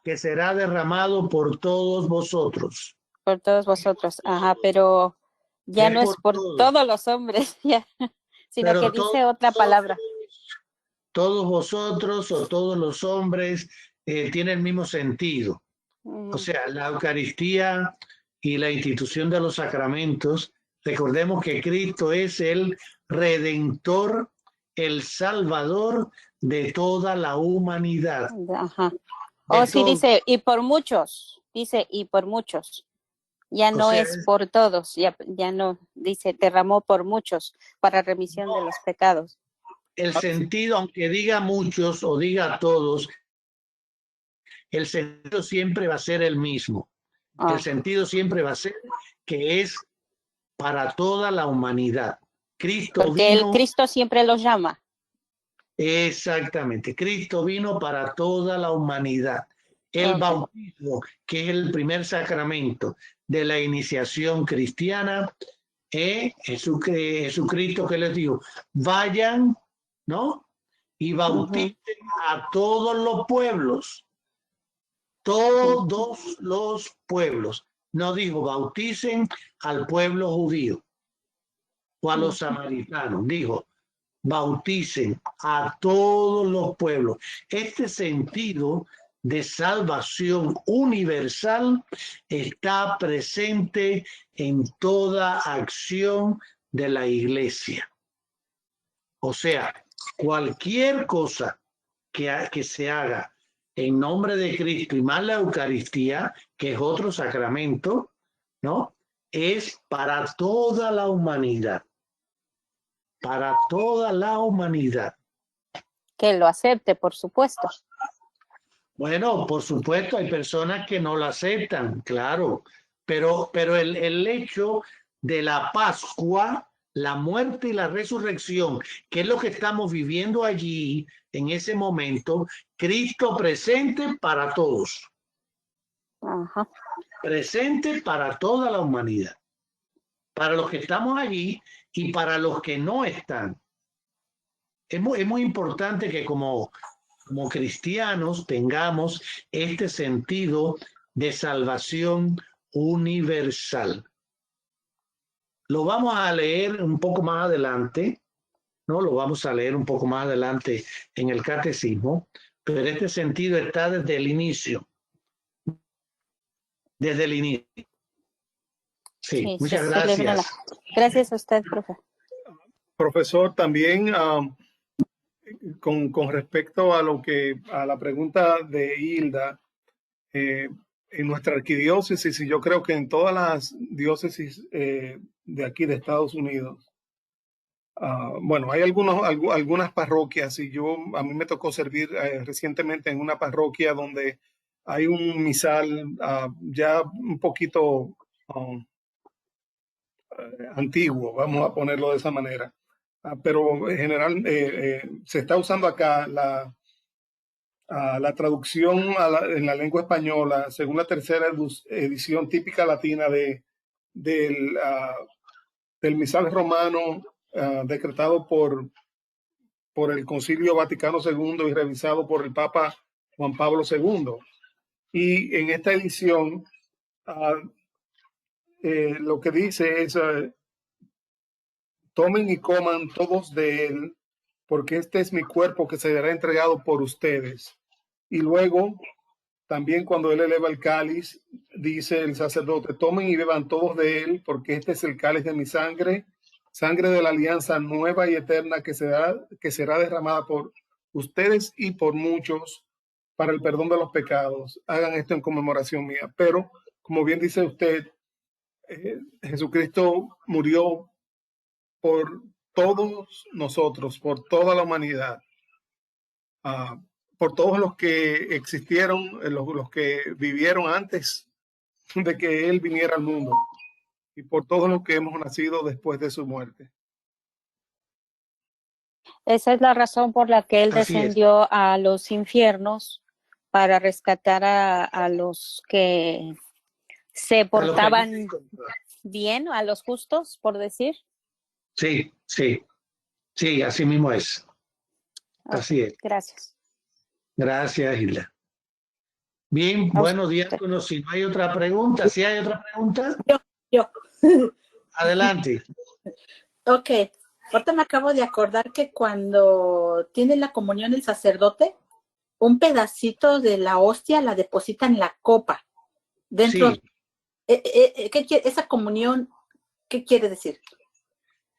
Speaker 3: que será derramado por todos vosotros.
Speaker 2: por todos vosotros. Ajá, pero ya
Speaker 3: Es
Speaker 2: no es
Speaker 3: por
Speaker 2: por
Speaker 3: todos.
Speaker 2: todos los hombres, ya, sino que
Speaker 3: Pero
Speaker 2: dice otra palabra.
Speaker 3: todos vosotros o todos los hombres tiene el mismo sentido. O sea, la Eucaristía y la institución de los sacramentos, recordemos que Cristo es el Redentor, el Salvador de toda la humanidad.
Speaker 2: Ajá.
Speaker 3: De
Speaker 2: Sí,
Speaker 3: todo.
Speaker 2: dice, y por muchos. Ya
Speaker 3: O
Speaker 2: no
Speaker 3: sea,
Speaker 2: es por todos, ya no, dice, derramó por muchos para remisión de los pecados.
Speaker 3: el sentido, aunque diga muchos o diga todos, el sentido siempre va a ser el mismo. El sentido siempre va a ser que es para toda la humanidad. Cristo
Speaker 2: Porque el
Speaker 3: vino,
Speaker 2: Cristo siempre los llama.
Speaker 3: exactamente, Cristo vino para toda la humanidad. El
Speaker 2: Okay.
Speaker 3: bautismo, que es el primer sacramento de la iniciación cristiana, Jesucristo que les dijo, vayan, ¿no? Y bauticen a todos los pueblos. Todos los pueblos. No dijo bauticen al pueblo judío o a los samaritanos. Dijo bauticen a todos los pueblos. Este sentido de salvación universal está presente en toda acción de la iglesia. O sea, cualquier cosa que se haga en nombre de Cristo y más la Eucaristía, que es otro sacramento, ¿no? Es para toda la humanidad. Para toda la humanidad.
Speaker 2: Que lo acepte, por supuesto.
Speaker 3: Bueno, por supuesto, hay personas que no la aceptan, claro, pero el hecho de la Pascua, la muerte y la resurrección, que es lo que estamos viviendo allí en ese momento, Cristo presente para todos. Presente para toda la humanidad. Para los que estamos allí y para los que no están. Es muy importante que como cristianos tengamos este sentido de salvación universal. Lo vamos a leer un poco más adelante, ¿no? Lo vamos a leer un poco más adelante en el catecismo, pero este sentido está desde el inicio. Desde el inicio. Sí, muchas gracias.
Speaker 2: Gracias a usted, profe.
Speaker 1: Profesor, también con respecto a la pregunta de Hilda, en nuestra arquidiócesis, y yo creo que en todas las diócesis de aquí de Estados Unidos, bueno, hay algunas parroquias, y a mí me tocó servir recientemente en una parroquia donde hay un misal ya un poquito antiguo, vamos a ponerlo de esa manera. Pero en general se está usando acá la traducción en la lengua española, según la tercera edición típica latina del misal romano decretado por el Concilio Vaticano II y revisado por el Papa Juan Pablo II. Y en esta edición lo que dice es: tomen y coman todos de él, porque este es mi cuerpo que será entregado por ustedes. Y luego, también cuando él eleva el cáliz, dice el sacerdote: tomen y beban todos de él, porque este es el cáliz de mi sangre, sangre de la alianza nueva y eterna que será derramada por ustedes y por muchos para el perdón de los pecados. Hagan esto en conmemoración mía. Pero, como bien dice usted, Jesucristo murió por todos nosotros, por toda la humanidad, por todos los que existieron, los que vivieron antes de que Él viniera al mundo, y por todos los que hemos nacido después de su muerte.
Speaker 2: Esa es la razón por la que Él
Speaker 3: Así
Speaker 2: descendió a los infiernos, para rescatar a los que se portaban bien, a los justos, por decir.
Speaker 3: Sí, así mismo es. Así es.
Speaker 2: Gracias.
Speaker 3: Gracias, Hilda. Bien, buenos días. Si no hay otra pregunta, ¿sí hay otra pregunta?
Speaker 5: Yo.
Speaker 3: Adelante.
Speaker 5: Ok. Ahorita me acabo de acordar que cuando tiene la comunión el sacerdote, un pedacito de la hostia la deposita en la copa. Dentro.
Speaker 3: Sí.
Speaker 5: ¿Esa comunión qué quiere decir?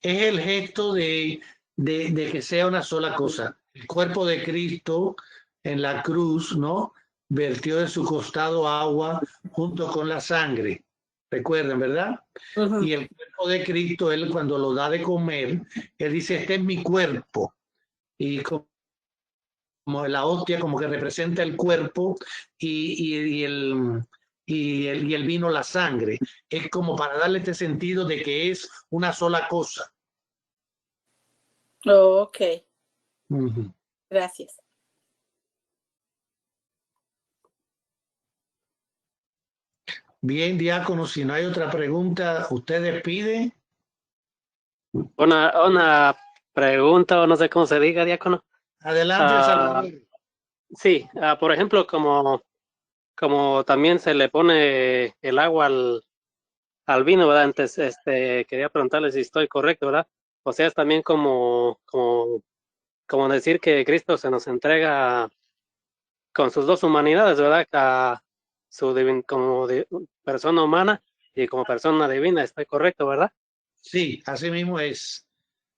Speaker 3: Es el gesto de que sea una sola cosa. El cuerpo de Cristo en la cruz, ¿no? Vertió de su costado agua junto con la sangre. Recuerden, ¿verdad?
Speaker 5: Uh-huh.
Speaker 3: Y el cuerpo de Cristo, Él cuando lo da de comer, Él dice: este es mi cuerpo. Y como la hostia como que representa el cuerpo y el vino la sangre. Es como para darle este sentido de que es una sola cosa.
Speaker 5: Oh, ok.
Speaker 3: Uh-huh.
Speaker 5: Gracias.
Speaker 3: Bien, diácono, si no hay otra pregunta, ¿usted despide?
Speaker 7: Una pregunta, o no sé cómo se diga, diácono.
Speaker 3: Adelante, Salvador.
Speaker 7: Sí, por ejemplo, como también se le pone el agua al vino, ¿verdad? Entonces, quería preguntarle si estoy correcto, ¿verdad? O sea, es también como decir que Cristo se nos entrega con sus dos humanidades, ¿verdad? Como persona humana y como persona divina, ¿estoy correcto, verdad?
Speaker 3: Sí, así mismo es.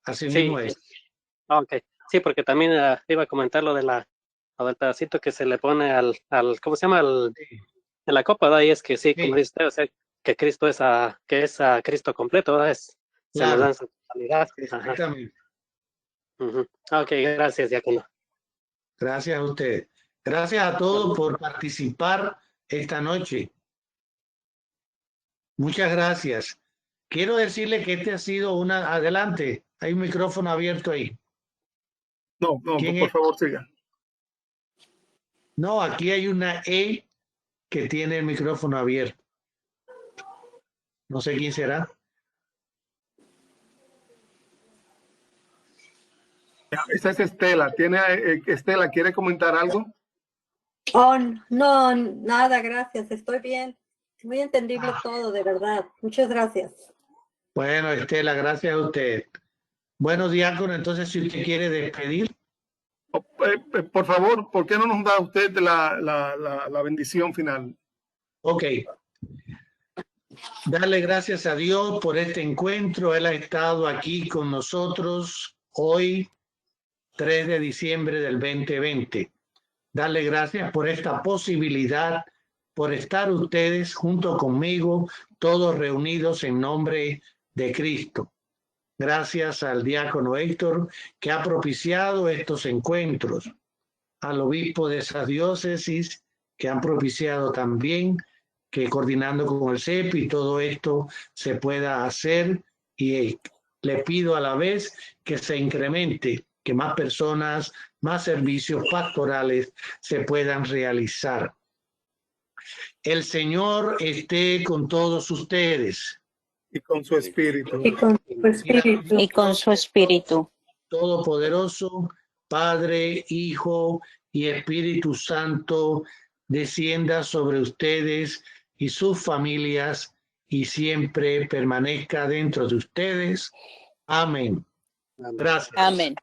Speaker 3: Así
Speaker 7: Sí.
Speaker 3: mismo es.
Speaker 7: Ok, sí, porque también iba a comentar lo del pedacito que se le pone al ¿cómo se llama? En la copa, ¿verdad? Y es que sí, como dice usted, o sea, que Cristo es a Cristo completo, ¿verdad? Se nos da en su totalidad.
Speaker 3: Exactamente.
Speaker 7: Uh-huh. Ok, gracias, diácono.
Speaker 3: Gracias a usted. Gracias a todos por participar esta noche. Muchas gracias. Quiero decirle que este ha sido Adelante, hay un micrófono abierto ahí.
Speaker 1: No, por favor, siga.
Speaker 3: No, aquí hay una E que tiene el micrófono abierto. No sé quién será.
Speaker 1: Esa es Estela. Estela, ¿quiere comentar algo?
Speaker 8: Oh, no, nada, gracias, estoy bien. Muy entendible todo, de verdad. Muchas gracias.
Speaker 3: Bueno, Estela, gracias a usted. Bueno, diácono, entonces si usted quiere despedir.
Speaker 1: Por favor, ¿por qué no nos da usted la bendición final?
Speaker 3: Ok. Darle gracias a Dios por este encuentro. Él ha estado aquí con nosotros hoy, 3 de diciembre del 2020. Darle gracias por esta posibilidad, por estar ustedes junto conmigo, todos reunidos en nombre de Cristo. Gracias al diácono Héctor, que ha propiciado estos encuentros, al obispo de esas diócesis, que han propiciado también que coordinando con el CEPI todo esto se pueda hacer, y le pido a la vez que se incremente, que más personas, más servicios pastorales se puedan realizar. El Señor esté con todos ustedes.
Speaker 1: Y con su espíritu.
Speaker 8: Y con tu espíritu.
Speaker 2: Y con su espíritu.
Speaker 3: Todopoderoso, Padre, Hijo y Espíritu Santo, descienda sobre ustedes y sus familias y siempre permanezca dentro de ustedes. Amén. Gracias.
Speaker 2: Amén.